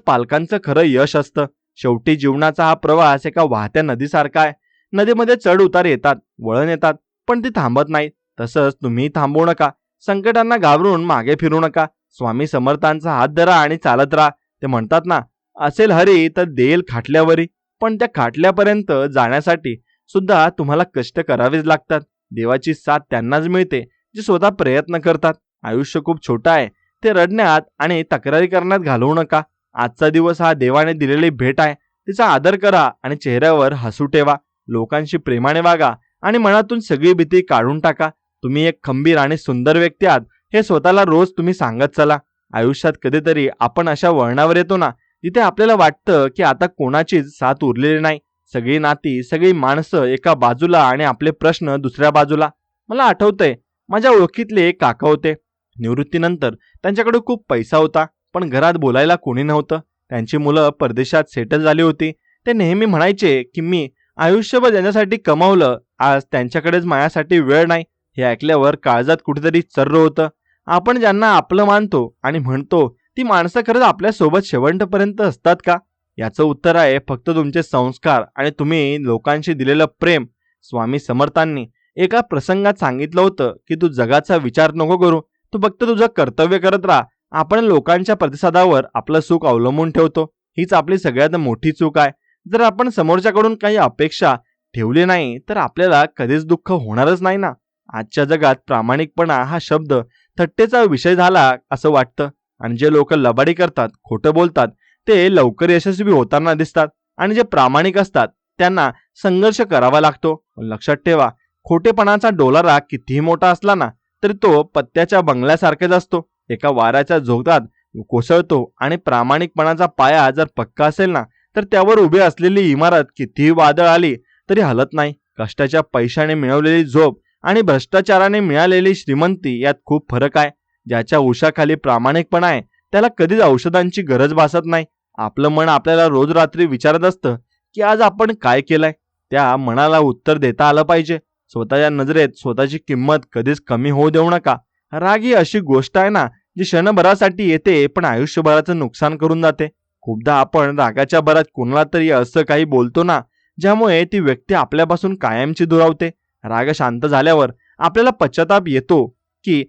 पालकांचं खरं यश असतं. शेवटी जीवनाचा हा प्रवास एका वाहत्या नदीसारखा आहे. नदीमध्ये चढ उतार येतात, वळण येतात, पण ती थांबत नाहीत. तसंच तुम्ही थांबू नका. संकटांना घाबरून मागे फिरू नका. स्वामी समर्थांचा हात धरा आणि चालत राहा. ते म्हणतात ना, असेल हरी तर देईल खाटल्यावरी. पण त्या खाटल्यापर्यंत जाण्यासाठी सुद्धा तुम्हाला कष्ट करावेच लागतात. देवाची साथ त्यांनाच मिळते जे स्वतः प्रयत्न करतात. आयुष्य खूप छोटं आहे, ते रडण्यात आणि तक्रारी करण्यात घालवू नका. आजचा दिवस हा देवाने दिलेली भेट आहे. तिचा आदर करा आणि चेहऱ्यावर हसू ठेवा. लोकांशी प्रेमाने वागा आणि मनातून सगळी भीती काढून टाका. तुम्ही एक खंबीर आणि सुंदर व्यक्ती आहात हे स्वतःला रोज तुम्ही सांगत चला. आयुष्यात कधीतरी आपण अशा वळणावर येतो ना, तिथे आपल्याला वाटतं की आता कोणाचीच साथ उरलेली नाही. सगळी नाती, सगळी माणसं एका बाजूला आणि आपले प्रश्न दुसऱ्या बाजूला. मला आठवतंय, माझ्या ओळखीतले एक काका होते. निवृत्तीनंतर त्यांच्याकडे खूप पैसा होता, पण घरात बोलायला कोणी नव्हतं. त्यांची मुलं परदेशात सेटल झाली होती. ते नेहमी म्हणायचे की मी आयुष्यभर ज्यांच्यासाठी कमावलं, आज त्यांच्याकडेच माझ्यासाठी वेळ नाही. हे ऐकल्यावर काळजात कुठेतरी चर्र होतं. आपण ज्यांना आपलं मानतो आणि म्हणतो ती माणसं खरंच आपल्यासोबत शेवटपर्यंत असतात का? याचं उत्तर आहे फक्त तुमचे संस्कार आणि तुम्ही लोकांशी दिलेलं प्रेम. स्वामी समर्थांनी एका प्रसंगात सांगितलं होतं की तू जगाचा विचार नको करू, तू फक्त तुझं कर्तव्य करत राहा. आपण लोकांच्या प्रतिसादावर आपलं सुख अवलंबून ठेवतो. हीच आपली सगळ्यात मोठी चूक आहे. जर आपण समोरच्याकडून काही अपेक्षा ठेवली नाही तर आपल्याला कधीच दुःख होणारच नाही ना. आजच्या जगात प्रामाणिकपणा हा शब्द थट्टेचा विषय झाला असं वाटतं. आणि जे लोक लबाडी करतात, खोटं बोलतात, ते लवकर यशस्वी होताना दिसतात. आणि जे प्रामाणिक असतात त्यांना संघर्ष करावा लागतो. लक्षात ठेवा, खोटेपणाचा डोलारा कितीही मोठा असला ना तरी तो पत्त्याच्या बंगल्यासारखाच असतो. एका वाऱ्याच्या झोकात कोसळतो. आणि प्रामाणिकपणाचा पाया जर पक्का असेल ना तर त्यावर उभी असलेली इमारत कितीही वादळ आली तरी हलत नाही. कष्टाच्या पैशाने मिळवलेली झोप आणि भ्रष्टाचाराने मिळालेली श्रीमंती यात खूप फरक आहे. ज्याच्या उशाखाली प्रामाणिकपणा आहे त्याला कधीच औषधांची गरज भासत नाही. आपलं मन आपल्याला रोज रात्री विचारत असतं की आज आपण काय केलंय. त्या मनाला उत्तर देता आलं पाहिजे. स्वतःच्या नजरेत स्वतःची किंमत कधीच कमी होऊ देऊ नका. राग ही अशी गोष्ट आहे ना जी क्षणभरासाठी येते पण आयुष्यभराचं नुकसान करून जाते. खूपदा आपण रागाच्या भरात कोणाला तरी असं काही बोलतो ना ज्यामुळे ती व्यक्ती आपल्यापासून कायमची दुरावते. राग शांत झाल्यावर आपल्याला पश्चाताप येतो की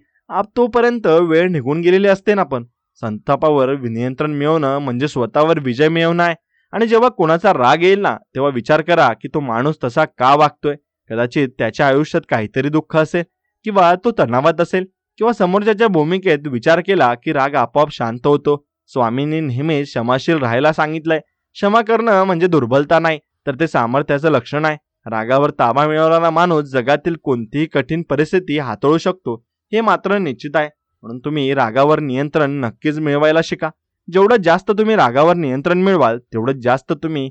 तोपर्यंत वेळ निघून गेलेली असते ना. पण संतापावर नियंत्रण मिळवणं म्हणजे स्वतःवर विजय मिळवणं आहे. आणि जेव्हा कोणाचा राग येईल ना तेव्हा विचार करा की तो माणूस तसा का वागतोय. कदाचित त्याच्या आयुष्यात काहीतरी दुःख असेल, किंवा तो तणावात असेल, किंवा समोरच्याच्या भूमिकेत विचार केला की राग आपोआप शांत होतो. स्वामींनी नेहमी क्षमाशील राहायला सांगितलंय. क्षमा करणं म्हणजे दुर्बलता नाही तर ते सामर्थ्याचं लक्षण आहे. रागावर ताबा मिळवणारा माणूस जगातील कोणतीही कठीण परिस्थिती हाताळू शकतो हे मात्र निश्चित आहे. म्हणून तुम्ही रागावर नियंत्रण नक्कीच मिळवायला शिका. जेवढं जास्त तुम्ही रागावर नियंत्रण मिळवाल तेवढं जास्त तुम्ही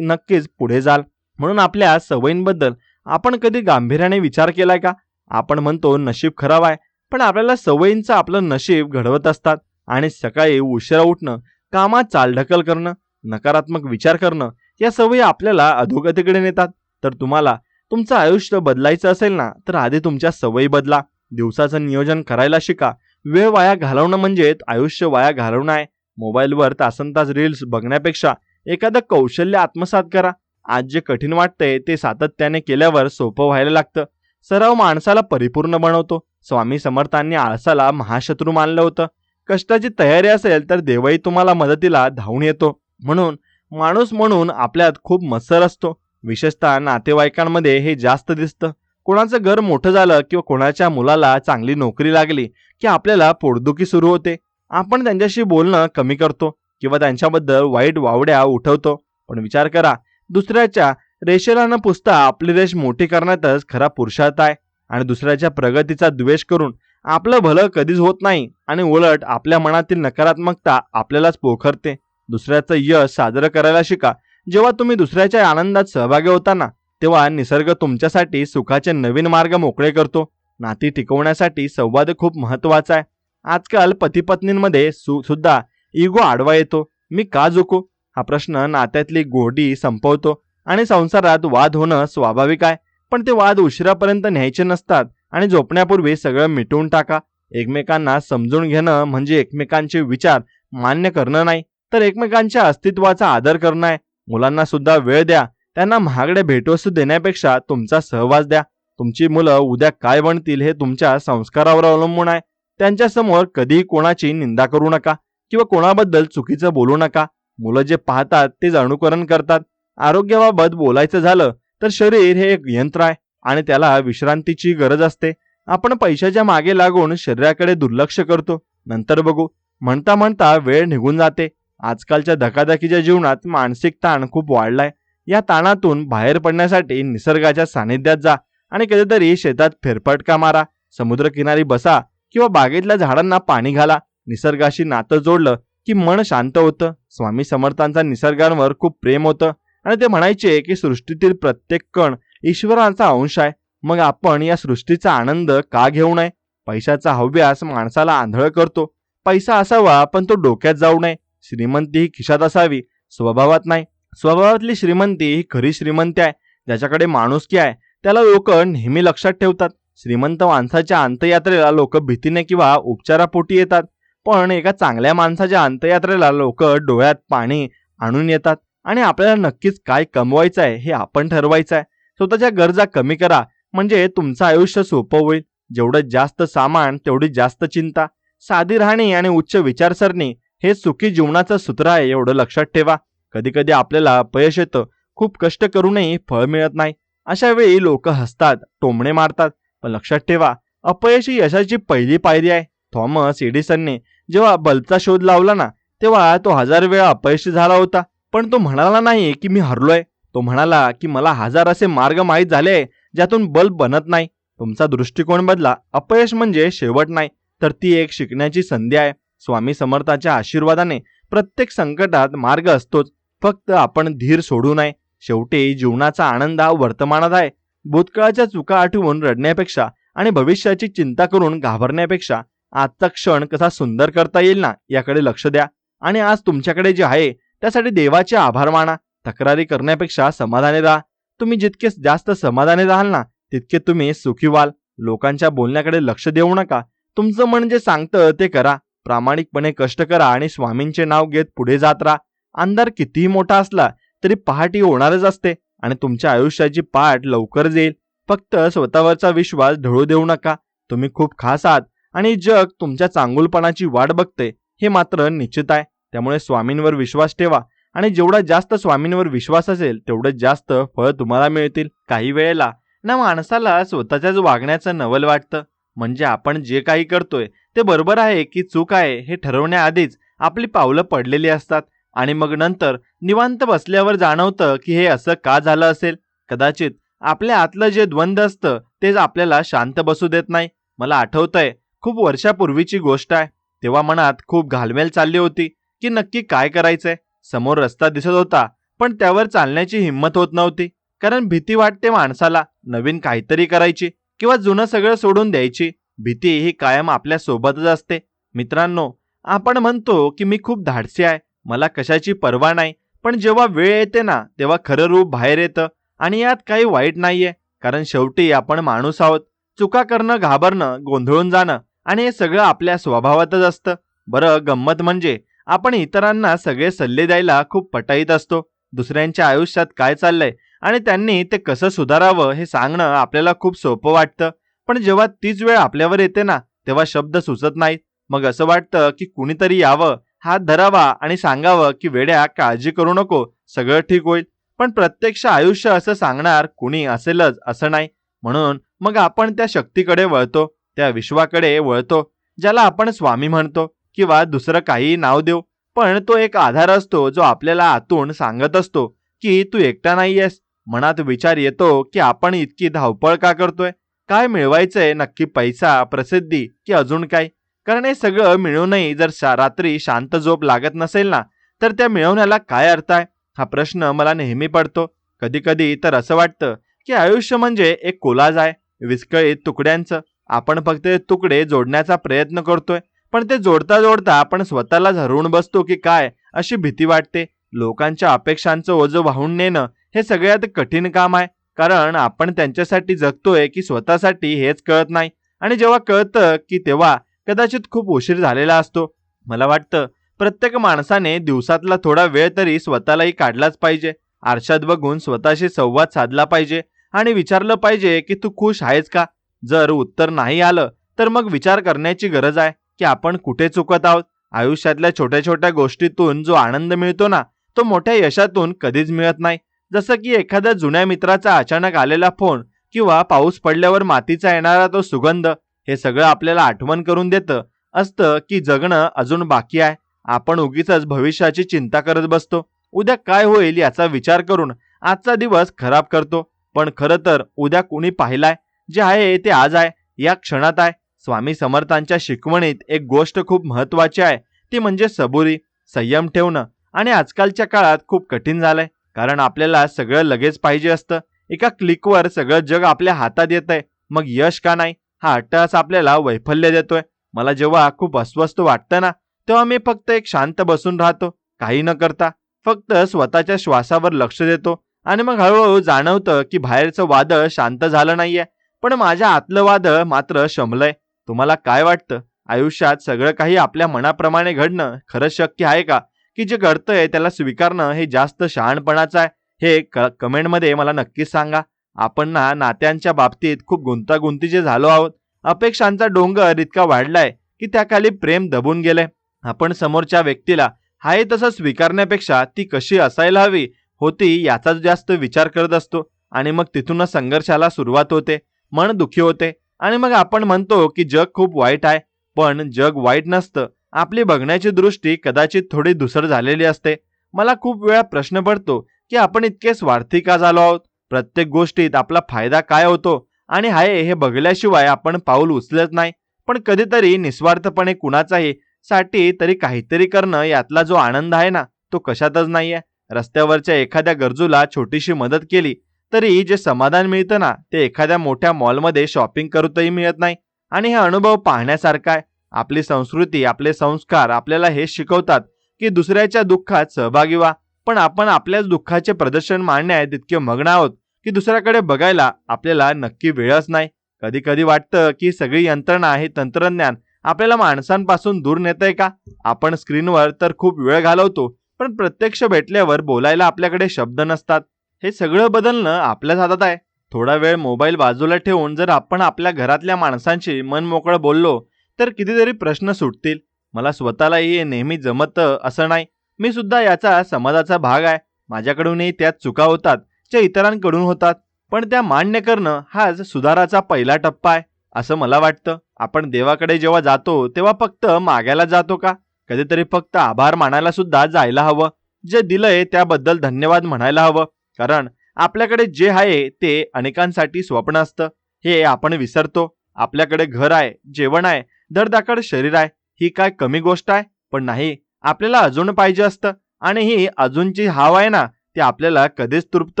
नक्कीच पुढे जाल. म्हणून आपल्या सवयींबद्दल आपण कधी गांभीर्याने विचार केलाय का? आपण म्हणतो नशीब खराब आहे, पण आपल्याला सवयींचं आपलं नशीब घडवत असतात. आणि सकाळी उशिरा उठणं, कामात चालढकल करणं, नकारात्मक विचार करणं या सवयी आपल्याला अधोगतीकडे नेतात. तर तुम्हाला तुमचं आयुष्य बदलायचं असेल ना तर आधी तुमच्या सवयी बदला. दिवसाचं नियोजन करायला शिका. वेळ वाया घालवणं म्हणजे आयुष्य वाया घालवणं आहे. मोबाईलवर तासनतास रील्स बघण्यापेक्षा एखादं कौशल्य आत्मसात करा. आज जे कठीण वाटतंय ते सातत्याने केल्यावर सोपं व्हायला लागतं. सराव माणसाला परिपूर्ण बनवतो. स्वामी समर्थांनी आळसाला महाशत्रू मानलं होतं. कष्टाची तयारी असेल तर देवही तुम्हाला मदतीला धावून येतो. म्हणून माणूस म्हणून आपल्यात खूप मत्सर असतो. विशेषतः नातेवाईकांमध्ये हे जास्त दिसतं. कोणाचं घर मोठं झालं किंवा कोणाच्या मुलाला चांगली नोकरी लागली की आपल्याला पोटदुखी सुरू होते. आपण त्यांच्याशी बोलणं कमी करतो किंवा त्यांच्याबद्दल वाईट वावड्या उठवतो. पण विचार करा, दुसऱ्याच्या रेषेला न पुसता आपली रेष मोठी करण्यातच खरा पुरुषार्थ आहे. आणि दुसऱ्याच्या प्रगतीचा द्वेष करून आपलं भलं कधीच होत नाही. आणि उलट आपल्या मनातील नकारात्मकता आपल्यालाच पोखरते. दुसऱ्याचं यश साजरं करायला शिका. जेव्हा तुम्ही दुसऱ्याच्या आनंदात सहभागी होता ना तेव्हा निसर्ग तुमच्यासाठी सुखाचे नवीन मार्ग मोकळे करतो. नाती टिकवण्यासाठी संवाद खूप महत्वाचा आहे. आजकाल पती पत्नींमध्ये सुद्धा इगो आडवा येतो. मी का झुकू हा प्रश्न नात्यातली गोडी संपवतो. आणि संसारात वाद होणं स्वाभाविक आहे, पण ते वाद उशिरापर्यंत न्यायचे नसतात. आणि झोपण्यापूर्वी सगळं मिटवून टाका. एकमेकांना समजून घेणं म्हणजे एकमेकांचे विचार मान्य करणं नाही, तर एकमेकांच्या अस्तित्वाचा आदर करणं आहे. मुलांना सुद्धा वेळ द्या. त्यांना महागड्या भेटवस्तू देण्यापेक्षा तुमचा सहवास द्या. तुमची मुलं उद्या काय बनतील हे तुमच्या संस्कारावर अवलंबून आहे. त्यांच्या समोर कधीही कोणाची निंदा करू नका किंवा कोणाबद्दल चुकीचं बोलू नका. मुलं जे पाहतात तेच अनुकरण करतात. आरोग्याबाबत बोलायचं झालं तर शरीर हे एक यंत्र आहे आणि त्याला विश्रांतीची गरज असते. आपण पैशाच्या मागे लागून शरीराकडे दुर्लक्ष करतो. नंतर बघू म्हणता म्हणता वेळ निघून जाते. आजकालच्या धकाधकीच्या जीवनात मानसिक ताण खूप वाढलाय. या ताणातून बाहेर पडण्यासाठी निसर्गाच्या सानिध्यात जा आणि कधीतरी शेतात फेरफटका मारा. समुद्रकिनारी बसा किंवा बागेतल्या झाडांना पाणी घाला. निसर्गाशी नातं जोडलं की मन शांत होतं. स्वामी समर्थांचा निसर्गावर खूप प्रेम होतं आणि ते म्हणायचे की सृष्टीतील प्रत्येक कण ईश्वराचा अंश आहे. मग आपण या सृष्टीचा आनंद का घेऊ नये? पैशाचा हव्यास माणसाला आंधळ करतो. पैसा असावा पण तो डोक्यात जाऊ नये. श्रीमंती ही खिशात असावी, स्वभावात नाही. स्वभावातली श्रीमंती ही खरी श्रीमंती आहे. ज्याच्याकडे माणुसकी आहे त्याला लोक नेहमी लक्षात ठेवतात. श्रीमंत माणसाच्या अंत्ययात्रेला लोक भीतीने किंवा उपचारापोटी येतात, पण एका चांगल्या माणसाच्या अंत्ययात्रेला लोक डोळ्यात पाणी आणून येतात. आणि आपल्याला नक्कीच काय कमवायचं आहे हे आपण ठरवायचं आहे. स्वतःच्या गरजा कमी करा, म्हणजे तुमचं आयुष्य सोपं होईल. जेवढं जास्त सामान तेवढी जास्त चिंता. साधी राहणी आणि उच्च विचारसरणी हे सुखी जीवनाचं सूत्र आहे, एवढं लक्षात ठेवा. कधी कधी आपल्याला अपयश येतं, खूप कष्ट करूनही फळ मिळत नाही. अशा वेळी लोक हसतात, टोमणे मारतात, पण लक्षात ठेवा, अपयश ही यशाची पहिली पायरी आहे. थॉमस एडिसनने जेव्हा बल्बचा शोध लावला ना, तेव्हा तो 1000 वेळा अपयशी झाला होता, पण तो म्हणाला नाही की मी हरलोय. तो म्हणाला की मला 1000 असे मार्ग माहीत झाले ज्यातून बल्ब बनत नाही. तुमचा दृष्टिकोन बदला. अपयश म्हणजे शेवट नाही, तर ती एक शिकण्याची संधी आहे. स्वामी समर्थांच्या आशीर्वादाने प्रत्येक संकटात मार्ग असतोच, फक्त आपण धीर सोडू नये. शेवटी जीवनाचा आनंद हा वर्तमानात आहे. भूतकाळाच्या चुका आठवून रडण्यापेक्षा आणि भविष्याची चिंता करून घाबरण्यापेक्षा आजचा क्षण कसा सुंदर करता येईल ना, याकडे लक्ष द्या. आणि आज तुमच्याकडे जे आहे त्यासाठी देवाचे आभार माना. तक्रारी करण्यापेक्षा समाधानी राहा. तुम्ही जितके जास्त समाधानी राहाल ना, तितके तुम्ही सुखी व्हाल. लोकांच्या बोलण्याकडे लक्ष देऊ नका. तुमचं मन जे सांगतं ते करा. प्रामाणिकपणे कष्ट करा आणि स्वामींचे नाव घेत पुढे जात राहा. अंधार कितीही मोठा असला तरी पहाटी होणारच असते आणि तुमच्या आयुष्याची पाठ लवकरच येईल. फक्त स्वतःवरचा विश्वास ढळू देऊ नका. तुम्ही खूप खास आहात आणि जग तुमच्या चांगुलपणाची वाट बघते, हे मात्र निश्चित आहे. त्यामुळे स्वामींवर विश्वास ठेवा आणि जेवढा जास्त स्वामींवर विश्वास असेल तेवढं जास्त फळ तुम्हाला मिळतील. काही वेळेला ना माणसाला स्वतःच्याच वागण्याचं नवल वाटतं. म्हणजे आपण जे काही करतोय ते बरोबर आहे की चूक आहे हे ठरवण्याआधीच आपली पावलं पडलेली असतात आणि मग नंतर निवांत बसल्यावर जाणवतं की हे असं का झालं असेल. कदाचित आपल्या आतलं जे द्वंद्व असतं तेच आपल्याला शांत बसू देत नाही. मला आठवतंय, खूप वर्षापूर्वीची गोष्ट आहे. तेव्हा मनात खूप घालमेल चालली होती की नक्की काय करायचंय. समोर रस्ता दिसत होता, पण त्यावर चालण्याची हिंमत होत नव्हती. कारण भीती वाटते माणसाला नवीन काहीतरी करायची किंवा जुनं सगळं सोडून द्यायची. भीती ही कायम आपल्या सोबतच असते. मित्रांनो, आपण म्हणतो की मी खूप धाडसी आहे, मला कशाची पर्वा नाही, पण जेव्हा वेळ येते ना, तेव्हा खरं रूप बाहेर येतं. आणि यात काही वाईट नाहीये, कारण शेवटी आपण माणूस आहोत. चुका करणं, घाबरणं, गोंधळून जाणं आणि हे सगळं आपल्या स्वभावातच असतं. बरं, गंमत म्हणजे आपण इतरांना सगळे सल्ले द्यायला खूप पटाईत असतो. दुसऱ्यांच्या आयुष्यात काय चाललंय आणि त्यांनी ते कसं सुधारावं हे सांगणं आपल्याला खूप सोपं वाटतं. पण जेव्हा तीच वेळ आपल्यावर येते ना, तेव्हा शब्द सुचत नाहीत. मग असं वाटतं की कुणीतरी यावं, हात धरावा आणि सांगावं की वेड्या, काळजी करू नको, सगळं ठीक होईल. पण प्रत्यक्ष आयुष्य असं सांगणार कुणी असेलच असं नाही. म्हणून मग आपण त्या शक्तीकडे वळतो, त्या विश्वाकडे वळतो, ज्याला आपण स्वामी म्हणतो किंवा दुसरं काही नाव देऊ. पण तो एक आधार असतो जो आपल्याला आतून सांगत असतो की तू एकटा नाहीयेस. मनात विचार येतो की आपण इतकी धावपळ का करतोय, काय मिळवायचंय नक्की, पैसा, प्रसिद्धी की अजून काय. कारण हे सगळं मिळूनही जर रात्री शांत झोप लागत नसेल ना, तर त्या मिळवण्याला काय अर्थ आहे, हा प्रश्न मला नेहमी पडतो. कधी कधी तर असं वाटतं की आयुष्य म्हणजे एक कोलाज आहे, विस्कळीत तुकड्यांचं. आपण फक्त तुकडे जोडण्याचा प्रयत्न करतोय, पण ते जोडता जोडता आपण स्वतःलाच हरवून बसतो की काय, अशी भीती वाटते. लोकांच्या अपेक्षांचं ओझं वाहून नेणं हे सगळ्यात कठीण काम आहे, कारण आपण त्यांच्यासाठी जगतोय की स्वतःसाठी हेच कळत नाही. आणि जेव्हा कळतं की तेव्हा कदाचित खूप उशीर झालेला असतो. मला वाटतं प्रत्येक माणसाने दिवसातला थोडा वेळ तरी स्वतःलाही काढलाच पाहिजे. आरशात बघून स्वतःशी संवाद साधला पाहिजे आणि विचारलं पाहिजे की तू खुश आहेस का. जर उत्तर नाही आलं तर मग विचार करण्याची गरज आहे की आपण कुठे चुकत आहोत. आयुष्यातल्या छोट्या छोट्या गोष्टीतून जो आनंद मिळतो ना, तो मोठ्या यशातून कधीच मिळत नाही. जसं की एखाद्या जुन्या मित्राचा अचानक आलेला फोन किंवा पाऊस पडल्यावर मातीचा येणारा तो सुगंध, हे सगळं आपल्याला आठवण करून देतं असतं की जगणं अजून बाकी आहे. आपण उगीचच भविष्याची चिंता करत बसतो. उद्या काय होईल याचा विचार करून आजचा दिवस खराब करतो. पण खरं तर उद्या कुणी पाहिलाय, जे आहे ते आज आहे, या क्षणात आहे. स्वामी समर्थांच्या शिकवणीत एक गोष्ट खूप महत्त्वाची आहे, ती म्हणजे सबुरी, संयम ठेवणं. आणि आजकालच्या काळात खूप कठीण झालंय, कारण आपल्याला सगळं लगेच पाहिजे असतं. एका क्लिकवर सगळं जग आपल्या हातात येतंय. मग यश का नाही, हा अट्टहास आपल्याला वैफल्य देतोय. मला जेव्हा खूप अस्वस्थ वाटतं ना, तेव्हा मी फक्त एक शांत बसून राहतो, काही न करता. फक्त स्वतःच्या श्वासावर लक्ष देतो आणि मग हळूहळू जाणवतं की बाहेरचं वादळ शांत झालं नाहीये, पण माझ्या आतलं वादळ मात्र शमलंय. तुम्हाला काय वाटतं? आयुष्यात सगळं काही आपल्या मनाप्रमाणे घडणं खरंच शक्य आहे का? की जे घडतंय त्याला स्वीकारणं हे जास्त शहाणपणाचं आहे? हे कमेंटमध्ये मला नक्कीच सांगा. आपण ना नात्यांच्या बाबतीत खूप गुंतागुंतीचे झालो आहोत. अपेक्षांचा डोंगर इतका वाढलाय की त्याखाली प्रेम दबून गेलंय. आपण समोरच्या व्यक्तीला आहे तसं स्वीकारण्यापेक्षा ती कशी असायला हवी होती याचा जास्त विचार करत असतो आणि मग तिथूनच संघर्षाला सुरुवात होते. मन दुखी होते आणि मग आपण म्हणतो की जग खूप वाईट आहे. पण जग वाईट नसतं. आपली बघण्याची दृष्टी कदाचित थोडी धूसर झालेली असते. मला खूप वेळा प्रश्न पडतो की आपण इतके स्वार्थी का झालो आहोत? प्रत्येक गोष्टीत आपला फायदा काय होतो आणि हाय हे बघल्याशिवाय आपण पाऊल उचलत नाही. पण कधीतरी निस्वार्थपणे कुणाचाही साठी तरी काहीतरी करणं यातला जो आनंद आहे ना, तो कशातच नाहीये. रस्त्यावरच्या एखाद्या गरजूला छोटीशी मदत केली तरी जे समाधान मिळतं ना, ते एखाद्या मोठ्या मॉलमध्ये शॉपिंग करूनही मिळत नाही. आणि हे अनुभव पाहण्यासारखा आहे. आपली संस्कृती, आपले संस्कार आपल्याला हे शिकवतात की दुसऱ्याच्या दुःखात सहभागी व्हा. पण आपण आपल्याच दुःखाचे प्रदर्शन मांडण्यात इतके मग्न आहोत की दुसऱ्याकडे बघायला आपल्याला नक्की वेळच नाही. कधी कधी वाटतं की सगळी यंत्रणा, हे तंत्रज्ञान आपल्याला माणसांपासून दूर नेतंय का? आपण स्क्रीनवर तर खूप वेळ घालवतो, पण प्रत्यक्ष भेटल्यावर बोलायला आपल्याकडे शब्द नसतात. हे सगळं बदलणं आपल्याच हातात आहे. थोडा वेळ मोबाईल बाजूला ठेवून जर आपण आपल्या घरातल्या माणसांशी मन मोकळं बोललो तर कितीतरी प्रश्न सुटतील. मला स्वतःलाही हे नेहमी जमतं असं नाही. मी सुद्धा याचा समाजाचा भाग आहे. माझ्याकडूनही त्यात चुका होतात, ज्या इतरांकडून होतात. पण त्या मान्य करणं हाच सुधाराचा पहिला टप्पा आहे असं मला वाटतं. आपण देवाकडे जेव्हा जातो तेव्हा फक्त मागायला जातो का? कधीतरी फक्त आभार मानायला सुद्धा जायला हवं. जे दिलंय त्याबद्दल धन्यवाद म्हणायला हवं. कारण आपल्याकडे जे आहे ते अनेकांसाठी स्वप्न असतं, हे आपण विसरतो. आपल्याकडे घर आहे, जेवण आहे, धडधाकड शरीर आहे. ही काय कमी गोष्ट आहे? पण नाही, आपल्याला अजून पाहिजे असतं. आणि ही अजूनची हाव आहे ना, ती आपल्याला कधीच तृप्त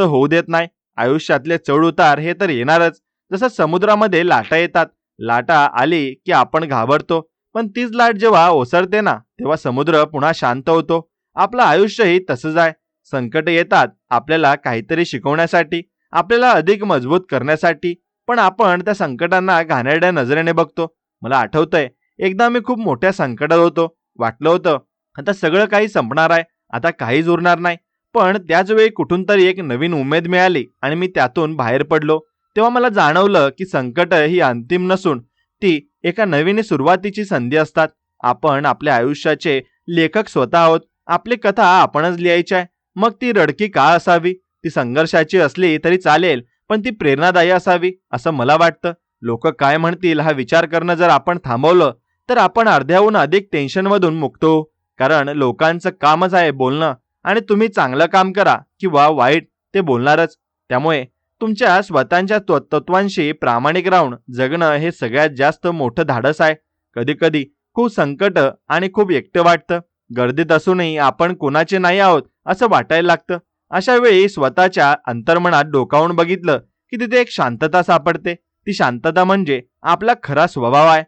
होऊ देत नाही. आयुष्यातले चढ उतार हे तर येणारच. जसं समुद्रामध्ये लाटा येतात. लाटा आली की आपण घाबरतो, पण तीच लाट जेव्हा ओसरते ना, तेव्हा समुद्र पुन्हा शांत होतो. आपलं आयुष्यही तसंच आहे. संकट येतात आपल्याला काहीतरी शिकवण्यासाठी, आपल्याला अधिक मजबूत करण्यासाठी. पण आपण त्या संकटांना घाणेरड्या नजरेने बघतो. मला आठवतंय, एकदा मी खूप मोठ्या संकटात होतो. वाटलं होतं आता सगळं काही संपणार आहे, आता काहीच उरणार नाही. पण त्याच वेळी कुठून तरी एक नवीन उमेद मिळाली आणि मी त्यातून बाहेर पडलो. तेव्हा मला जाणवलं की संकट ही अंतिम नसून ती एका नवीन सुरुवातीची संधी असतात. आपण आपल्या आयुष्याचे लेखक स्वतः आहोत. आपली कथा आपणच लिहायची आहे. मग ती रडकी का असावी? ती संघर्षाची असली तरी चालेल, पण ती प्रेरणादायी असावी असं मला वाटतं. लोक काय म्हणतील हा विचार करणं जर आपण थांबवलं तर आपण अर्ध्याहून अधिक टेन्शनमधून मुक्त होऊ. कारण लोकांचं कामच आहे बोलणं, आणि तुम्ही चांगलं काम करा किंवा वाईट, ते बोलणारच. त्यामुळे तुमच्या स्वतःच्या तत्वांशी प्रामाणिक राहून जगणं हे सगळ्यात जास्त मोठं धाडस आहे. कधी कधी खूप संकट आणि खूप एकटं वाटतं. गर्दीत असूनही आपण कोणाचे नाही आहोत असं वाटायला लागतं. अशा वेळी स्वतःच्या अंतर्मनात डोकावून बघितलं की तिथे एक शांतता सापडते. ती शांतता म्हणजे आपला खरा स्वभाव आहे.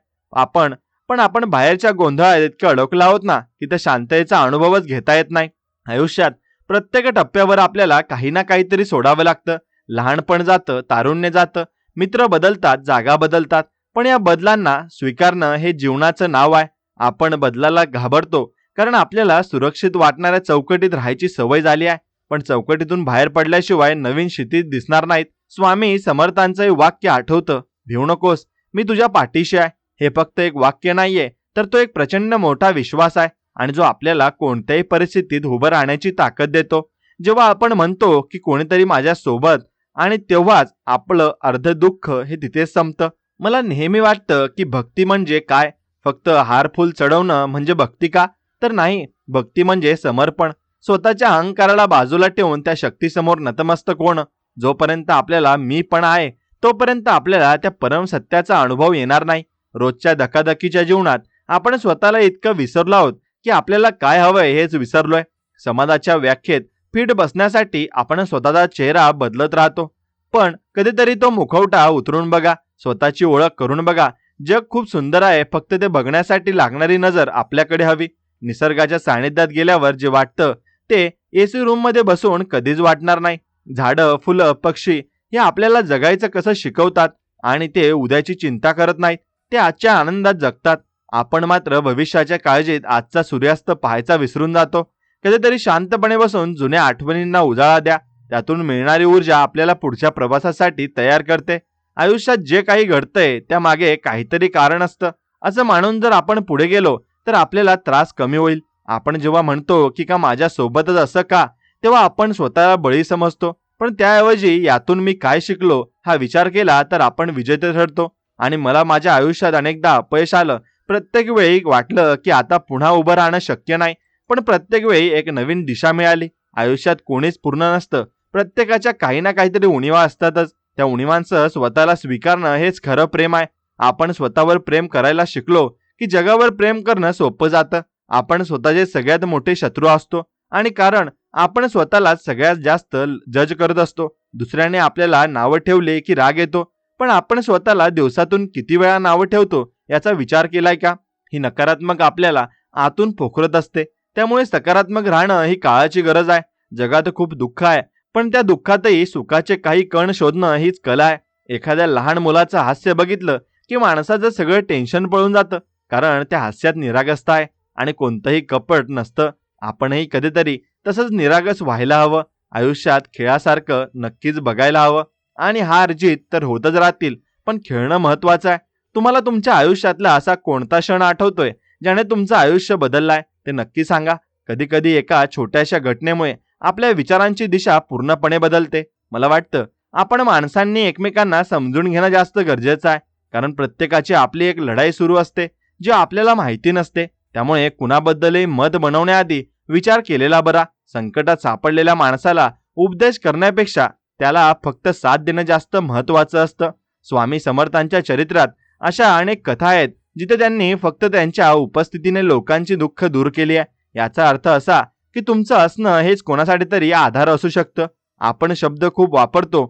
आपण बाहेरच्या गोंधळात इतके अडकलो आहोत ना की त्या शांततेचा अनुभवच घेता येत नाही. आयुष्यात प्रत्येक टप्प्यावर आपल्याला काही ना काहीतरी सोडावं लागतं. लहानपण जातं, तारुण्य जातं, मित्र बदलतात, जागा बदलतात. पण या बदलांना स्वीकारणं हे जीवनाचं नाव आहे. आपण बदलाला घाबरतो कारण आपल्याला सुरक्षित वाटणाऱ्या चौकटीत राहायची सवय झाली आहे. पण चौकटीतून बाहेर पडल्याशिवाय नवीन क्षितिज दिसणार नाहीत. स्वामी समर्थांचं वाक्य आठवतं, भिवू नकोस, मी तुझ्या पाठीशी आहे. हे फक्त एक वाक्य नाहीये, तर तो एक प्रचंड मोठा विश्वास आहे, आणि जो आपल्याला कोणत्याही परिस्थितीत उभं राहण्याची ताकद देतो. जेव्हा आपण म्हणतो की कोणीतरी माझ्या सोबत, आणि तेव्हाच आपलं अर्ध दुःख हे तिथेच संपतं. मला नेहमी वाटतं की भक्ती म्हणजे काय? फक्त हार फुल चढवणं म्हणजे भक्ती का? तर नाही. भक्ती म्हणजे समर्पण. स्वतःच्या अहंकाराला बाजूला ठेवून त्या शक्तीसमोर नतमस्तक होणं. जोपर्यंत आपल्याला मी पण आहे तोपर्यंत आपल्याला त्या परम सत्याचा अनुभव येणार नाही. रोजच्या धकाधकीच्या जीवनात आपण स्वतःला इतकं विसरलो आहोत की आपल्याला काय हवंय हेच विसरलोय. समाजाच्या व्याख्येत फिट बसण्यासाठी आपण स्वतःचा चेहरा बदलत राहतो. पण कधीतरी तो मुखवटा उतरून बघा, स्वतःची ओळख करून बघा. जग खूप सुंदर आहे, फक्त ते बघण्यासाठी लागणारी नजर आपल्याकडे हवी. निसर्गाच्या सानिध्यात गेल्यावर जे वाटतं ते एसी रूम मध्ये बसून कधीच वाटणार नाही. झाडं, फुलं, पक्षी हे आपल्याला जगायचं कसं शिकवतात आणि ते उद्याची चिंता करत नाहीत. ते आजच्या आनंदात जगतात. आपण मात्र भविष्याच्या काळजीत आजचा सूर्यास्त पाहायचा विसरून जातो. कधीतरी शांतपणे बसून जुन्या आठवणींना उजाळा द्या. त्यातून मिळणारी ऊर्जा आपल्याला पुढच्या प्रवासासाठी तयार करते. आयुष्यात जे काही घडतंय त्यामागे काहीतरी कारण असतं असं मानून जर आपण पुढे गेलो तर आपल्याला त्रास कमी होईल. आपण जेव्हा म्हणतो की का माझ्या सोबतच असं का, तेव्हा आपण स्वतःला बळी समजतो. पण त्याऐवजी यातून मी काय शिकलो हा विचार केला तर आपण विजेते ठरतो. आणि मला माझ्या आयुष्यात अनेकदा अपयश आलं. प्रत्येक वेळी वाटलं की आता पुन्हा उभं राहणं शक्य नाही, पण प्रत्येक वेळी एक नवीन दिशा मिळाली. आयुष्यात कोणीच पूर्ण नसतं. प्रत्येकाच्या काही ना काहीतरी उणिवा असतातच. त्या उणिवांसह स्वतःला स्वीकारणं हेच खरं प्रेम आहे. आपण स्वतःवर प्रेम करायला शिकलो की जगावर प्रेम करणं सोपं जातं. आपण स्वतःचे सगळ्यात मोठे शत्रू असतो आणि कारण आपण स्वतःला सगळ्यात जास्त जज करत असतो. दुसऱ्याने आपल्याला नावं ठेवले की राग येतो, पण आपण स्वतःला दिवसातून किती वेळा नावं ठेवतो याचा विचार केलाय का? ही नकारात्मक आपल्याला आतून पोखरत असते. त्यामुळे सकारात्मक राहणं ही काळाची गरज आहे. जगात खूप दुःख आहे, पण त्या दुःखातही सुखाचे काही कण शोधणं हीच कला आहे. एखाद्या लहान मुलाचं हास्य बघितलं की माणसाचं सगळं टेन्शन पळून जातं, कारण त्या हास्यात निरागसता आहे आणि कोणतंही कपट नसतं. आपणही कधीतरी तसंच निरागस व्हायला हवं. आयुष्यात खेळासारखं नक्कीच बघायला हवं. आणि हार जीत तर होतच राहतील, पण खेळणं महत्वाचं आहे. तुम्हाला तुमच्या आयुष्यातला असा कोणता क्षण आठवतोय ज्याने तुमचं आयुष्य बदललाय ते नक्की सांगा. कधी कधी एका छोट्याशा घटनेमुळे आपल्या विचारांची दिशा पूर्णपणे बदलते. मला वाटतं आपण माणसांनी एकमेकांना समजून घेणं जास्त गरजेचं आहे, कारण प्रत्येकाची आपली एक लढाई सुरू असते जी आपल्याला माहिती नसते. त्यामुळे कुणाबद्दलही मत बनवण्याआधी विचार केलेला बरा. संकटात सापडलेल्या माणसाला उपदेश करण्यापेक्षा त्याला फक्त साथ देणं जास्त महत्वाचं असतं. स्वामी समर्थांच्या चरित्रात अशा अनेक कथा आहेत जिथे त्यांनी फक्त त्यांच्या उपस्थितीने लोकांची दुःख दूर केली आहे. याचा अर्थ असा की तुमचं असणं हेच कोणासाठी तरी आधार असू शकतं. आपण शब्द खूप वापरतो,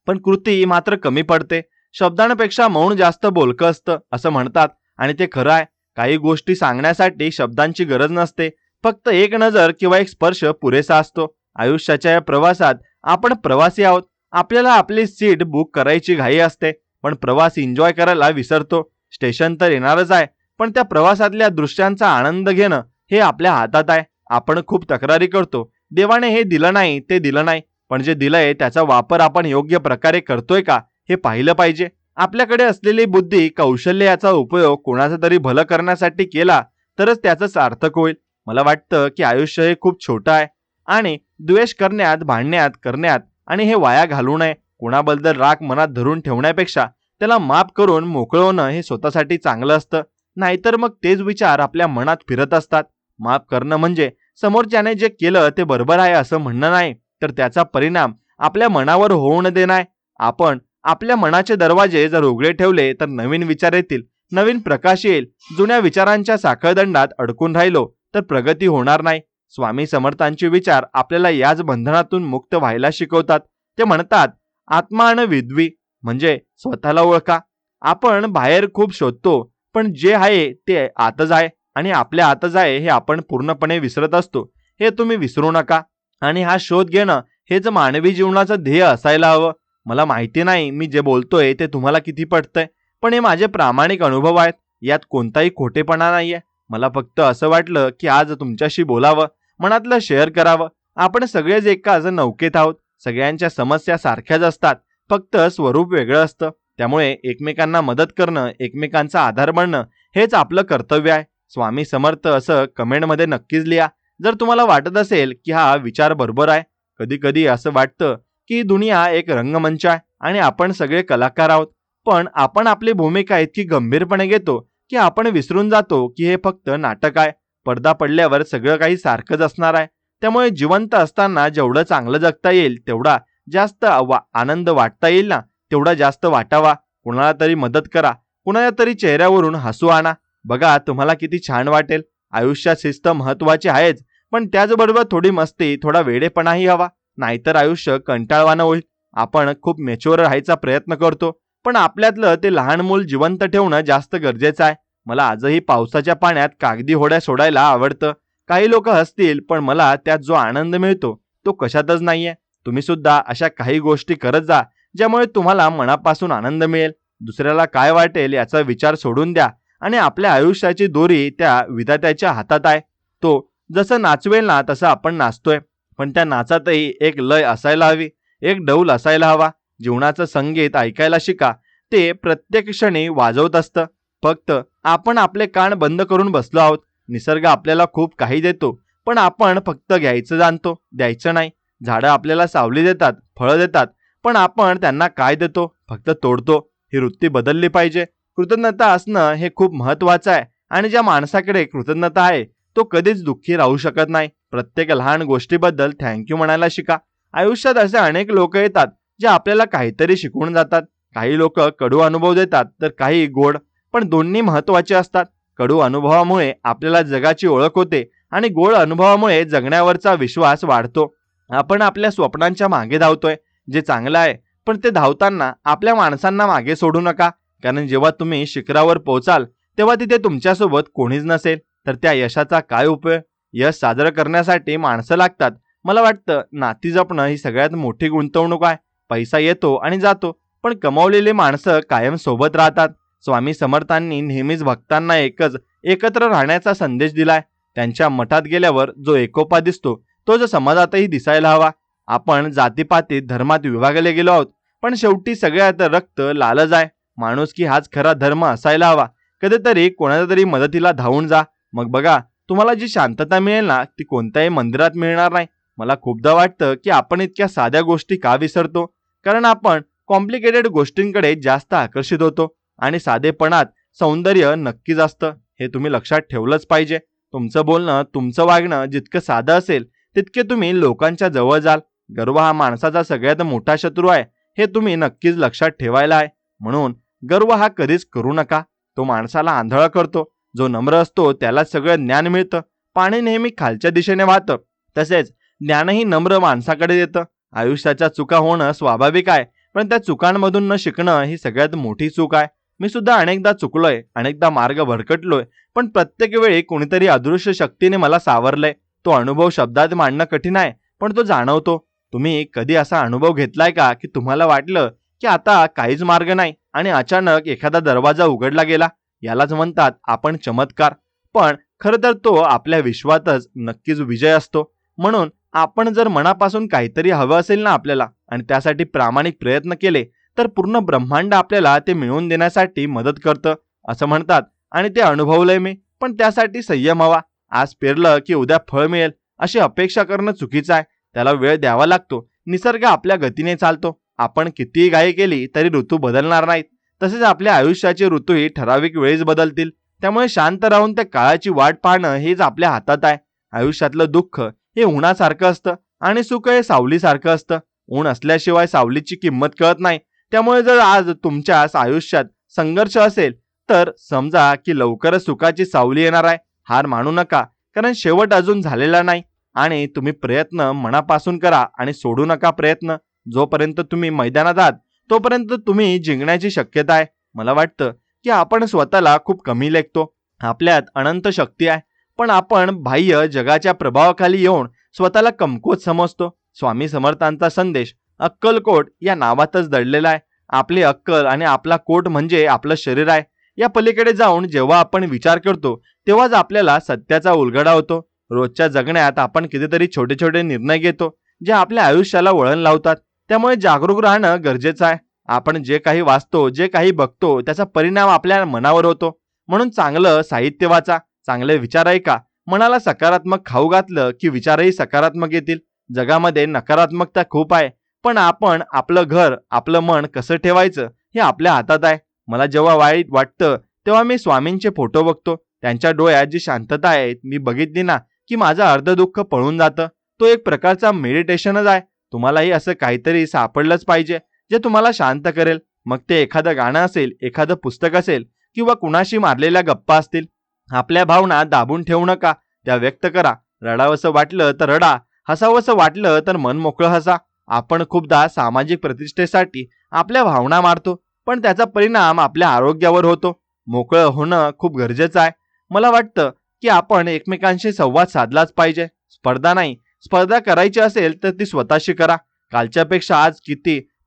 पण कृती मात्र कमी पडते. शब्दांपेक्षा मौन जास्त बोलकं असतं असं म्हणतात, आणि ते खरं आहे. काही गोष्टी सांगण्यासाठी शब्दांची गरज नसते, फक्त एक नजर किंवा एक स्पर्श पुरेसा असतो. आयुष्याच्या या प्रवासात आपण प्रवासी आहोत. आपल्याला आपली सीट बुक करायची घाई असते, पण प्रवास एन्जॉय करायला विसरतो. स्टेशन तर येणारच आहे, पण त्या प्रवासातल्या दृश्यांचा आनंद घेणं हे आपल्या हातात आहे. आपण खूप तक्रारी करतो, देवाने हे दिलं नाही, ते दिलं नाही, पण जे दिलंय त्याचा वापर आपण योग्य प्रकारे करतोय का हे पाहिलं पाहिजे. आपल्याकडे असलेली बुद्धी, कौशल्य याचा उपयोग कोणाचं तरी भलं करण्यासाठी केला तरच त्याचं सार्थक होईल. मला वाटतं की आयुष्य हे खूप छोटं आहे आणि द्वेष करण्यात, भांडण्यात, करण्यात आणि हे वाया घालू नये. कोणाबद्दल राग मनात धरून ठेवण्यापेक्षा त्याला माफ करून मोकळवणं हे स्वतःसाठी चांगलं असतं. नाहीतर मग तेच विचार आपल्या मनात फिरत असतात. माफ करणं म्हणजे समोरच्याने जे केलं ते बरोबर आहे असं म्हणणं नाही, तर त्याचा परिणाम आपल्या मनावर होऊ न देणं आहे. आपण आपल्या मनाचे दरवाजे जर उघडे ठेवले तर नवीन विचार येतील, नवीन प्रकाश येईल. जुन्या विचारांच्या साखळदंडात अडकून राहिलो तर प्रगती होणार नाही. स्वामी समर्थांचे विचार आपल्याला याच बंधनातून मुक्त व्हायला शिकवतात. ते म्हणतात, आत्मान विद्वी म्हणजे स्वतःला ओळखा. आपण बाहेर खूप शोधतो, पण जे आहे ते आतच आहे, आणि आपल्या आतच आहे हे आपण पूर्णपणे विसरत असतो. हे तुम्ही विसरू नका. आणि हा शोध घेणं हेच मानवी जीवनाचं ध्येय असायला हवं. मला माहिती नाही मी जे बोलतोय ते तुम्हाला किती पटतंय, पण हे माझे प्रामाणिक अनुभव आहेत. यात कोणताही खोटेपणा नाहीये. मला फक्त असं वाटलं की आज तुमच्याशी बोलावं, मनातलं शेअर करावं. आपण सगळेच एकाच नौकेत आहोत. सगळ्यांच्या समस्या सारख्याच असतात, फक्त स्वरूप वेगळं असतं. त्यामुळे एकमेकांना मदत करणं, एकमेकांचा आधार बनणं हेच आपलं कर्तव्य आहे. स्वामी समर्थ असं कमेंटमध्ये नक्कीच लिहा जर तुम्हाला वाटत असेल की हा विचार बरोबर आहे. कधी कधी असं वाटतं की दुनिया एक रंगमंच आहे आणि आपण सगळे कलाकार आहोत, पण आपण आपली भूमिका इतकी गंभीरपणे घेतो की आपण विसरून जातो की हे फक्त नाटक आहे. पडदा पडल्यावर सगळं काही सारखंच असणार आहे. त्यामुळे जिवंत असताना जेवढं चांगलं जगता येईल तेवढा जास्त आनंद वाटता येईल ना तेवढा जास्त वाटावा. कुणाला तरी मदत करा, कुणाला तरी चेहऱ्यावरून हसू आणा. बघा तुम्हाला किती छान वाटेल. आयुष्यात शिस्त महत्वाची आहेच, पण त्याचबरोबर थोडी मस्ती, थोडा वेडेपणाही हवा. नाहीतर आयुष्य कंटाळवाणं होईल. आपण खूप मॅच्युअर राहायचा प्रयत्न करतो, पण आपल्यातलं ते लहान मूल जिवंत ठेवणं जास्त गरजेचं आहे. मला आजही पावसाच्या पाण्यात कागदी होड्या सोडायला आवडतं. काही लोक हसतील, पण मला त्यात जो आनंद मिळतो तो कशातच नाहीये. तुम्ही सुद्धा अशा काही गोष्टी करत जा ज्यामुळे तुम्हाला मनापासून आनंद मिळेल. दुसऱ्याला काय वाटेल याचा विचार सोडून द्या आणि आपल्या आयुष्याची दोरी त्या विधात्याच्या हातात आहे. तो जसं नाचवेल ना तसं आपण नाचतोय, पण त्या नाचातही एक लय असायला हवी, एक डौल असायला हवा. जीवनाचं संगीत ऐकायला शिका, ते प्रत्येक क्षणी वाजवत असतं. फक्त आपण आपले कान बंद करून बसलो आहोत. निसर्ग आपल्याला खूप काही देतो, पण आपण फक्त घ्यायचं जाणतो, द्यायचं नाही. झाडं आपल्याला सावली देतात, फळं देतात, पण आपण त्यांना काय देतो? फक्त तोडतो. ही वृत्ती बदलली पाहिजे. कृतज्ञता असणं हे खूप महत्वाचं आहे आणि ज्या माणसाकडे कृतज्ञता आहे तो कधीच दुःखी राहू शकत नाही. प्रत्येक लहान गोष्टीबद्दल थँक्यू म्हणायला शिका. आयुष्यात असे अनेक लोक येतात जे आपल्याला काहीतरी शिकवून जातात. काही लोक कडू अनुभव देतात तर काही गोड, पण दोन्ही महत्वाचे असतात. कडू अनुभवामुळे आपल्याला जगाची ओळख होते आणि गोड अनुभवामुळे जगण्यावरचा विश्वास वाढतो. आपण आपल्या स्वप्नांच्या मागे धावतोय, जे चांगलं आहे, पण ते धावताना आपल्या माणसांना मागे सोडू नका. कारण जेव्हा तुम्ही शिखरावर पोहोचाल तेव्हा तिथे तुमच्यासोबत कोणीच नसेल, तर त्या यशाचा काय उपयोग? यश साजरं करण्यासाठी माणसं लागतात. मला वाटतं नाती जपणं ही सगळ्यात मोठी गुंतवणूक आहे. पैसा येतो आणि जातो, पण कमावलेली माणसं कायम सोबत राहतात. स्वामी समर्थांनी नेहमीच भक्तांना एकत्र राहण्याचा संदेश दिलाय. त्यांच्या मठात गेल्यावर जो एकोपा दिसतो तो जो समाजातही दिसायला हवा. आपण जातीपातीत धर्मात विभागले गेलो आहोत, पण शेवटी सगळ्यात रक्त लालच आहे. माणुसकी हाच खरा धर्म असायला हवा. कधीतरी कोणाच्या तरी मदतीला धावून जा, मग बघा तुम्हाला जी शांतता मिळेल ना ती कोणत्याही मंदिरात मिळणार नाही. मला खूपदा वाटतं की आपण इतक्या साध्या गोष्टी का विसरतो, कारण आपण कॉम्प्लिकेटेड गोष्टींकडे जास्त आकर्षित होतो आणि साधेपणात सौंदर्य नक्कीच असतं. हे तुम्ही लक्षात ठेवलंच पाहिजे. तुमचं बोलणं, तुमचं वागणं जितकं साधं असेल तितके तुम्ही लोकांच्या जवळ जाल. गर्व हा माणसाचा सगळ्यात मोठा शत्रू आहे, हे तुम्ही नक्कीच लक्षात ठेवायला आहे. म्हणून गर्व हा कधीच करू नका, तो माणसाला आंधळा करतो. जो नम्र असतो त्याला सगळं ज्ञान मिळतं. पाणी नेहमी खालच्या दिशेने वाहतं, तसेच ज्ञानही नम्र माणसाकडे येतं. आयुष्याच्या चुका होणं स्वाभाविक आहे, पण त्या चुकांमधून न शिकणं ही सगळ्यात मोठी चूक आहे. मी सुद्धा अनेकदा चुकलोय, अनेकदा मार्ग भरकटलोय, पण प्रत्येक वेळी कोणीतरी अदृश्य शक्तीने मला सावरलंय. तो अनुभव शब्दात मांडणं कठीण आहे, पण तो जाणवतो. तुम्ही कधी असा अनुभव घेतलाय का की तुम्हाला वाटलं की आता काहीच मार्ग नाही आणि अचानक एखादा दरवाजा उघडला गेला? यालाच म्हणतात आपण चमत्कार. पण खरं तर तो आपल्या विश्वातच नक्कीच विजय असतो. म्हणून आपण जर मनापासून काहीतरी हवं असेल ना आपल्याला आणि त्यासाठी प्रामाणिक प्रयत्न केले तर पूर्ण ब्रह्मांड आपल्याला ते मिळवून देण्यासाठी मदत करतं असं म्हणतात. आणि ते अनुभवलंय मी. पण त्यासाठी संयम हवा. आज पेरलं की उद्या फळ मिळेल अशी अपेक्षा करणं चुकीचं आहे. त्याला वेळ द्यावा लागतो. निसर्ग आपल्या गतीने चालतो. आपण कितीही घाई केली तरी ऋतू बदलणार नाहीत. तसेच आपल्या आयुष्याचे ऋतूही ठराविक वेळेस बदलतील. त्यामुळे शांत राहून त्या काळाची वाट पाहणं हेच आपल्या हातात आहे. आयुष्यातलं दुःख हे उन्हासारखं असतं आणि सुख हे सावलीसारखं असतं. ऊन असल्याशिवाय सावलीची किंमत कळत नाही. त्यामुळे जर आज तुमच्या आयुष्यात संघर्ष असेल तर समजा की लवकरच सुखाची सावली येणार आहे. हार मानू नका, कारण शेवट अजून झालेला नाही. आणि तुम्ही प्रयत्न मनापासून करा आणि सोडू नका प्रयत्न. जोपर्यंत तुम्ही मैदानात आहात तोपर्यंत तुम्ही जिंकण्याची शक्यता आहे. मला वाटतं की आपण स्वतःला खूप कमी लेखतो. आपल्यात अनंत शक्ती आहे, पण आपण बाह्य जगाच्या प्रभावाखाली येऊन स्वतःला कमकुवत समजतो. स्वामी समर्थांचा संदेश अक्कलकोट या नावातच दडलेला आहे. आपली अक्कल आणि आपला कोट म्हणजे आपलं शरीर आहे. या पलीकडे जाऊन जेव्हा आपण विचार करतो तेव्हाच आपल्याला सत्याचा उलगडा होतो. रोजच्या जगण्यात आपण कितीतरी छोटे छोटे निर्णय घेतो जे आपल्या आयुष्याला वळण लावतात. त्यामुळे जागरूक राहणं गरजेचं आहे. आपण जे काही वाचतो, जे काही बघतो त्याचा परिणाम आपल्या मनावर होतो. म्हणून चांगलं साहित्य वाचा, चांगले विचार ऐका. मनाला सकारात्मक खाऊ घातलं की विचारही सकारात्मक येतील. जगामध्ये नकारात्मकता खूप आहे, पण आपण आपलं घर, आपलं मन कसं ठेवायचं हे आपल्या हातात आहे. मला जेव्हा वाईट वाटतं तेव्हा मी स्वामींचे फोटो बघतो. त्यांच्या डोळ्यात जी शांतता आहे मी बघितली ना की माझं अर्ध दुःख पळून जातं. तो एक प्रकारचा मेडिटेशनच आहे. तुम्हालाही असं काहीतरी सापडलंच पाहिजे जे तुम्हाला शांत करेल. मग ते एखादं गाणं असेल, एखादं पुस्तक असेल किंवा कुणाशी मारलेल्या गप्पा असतील. आपल्या भावना दाबून ठेवू नका, त्या व्यक्त करा. रडावंसं वाटलं तर रडा, हसावंसं वाटलं तर मन मोकळं हसा. आपण खूपदा सामाजिक प्रतिष्ठेसाठी आपल्या भावना मारतो, पण त्याचा परिणाम आपल्या आरोग्यावर होतो. मोकळं होणं खूप गरजेचं आहे. मला वाटतं की आपण एकमेकांशी संवाद साधलाच पाहिजे. स्पर्धा नाही. स्पर्धा करायची असेल तर ती स्वतःशी करा. कालच्यापेक्षा आज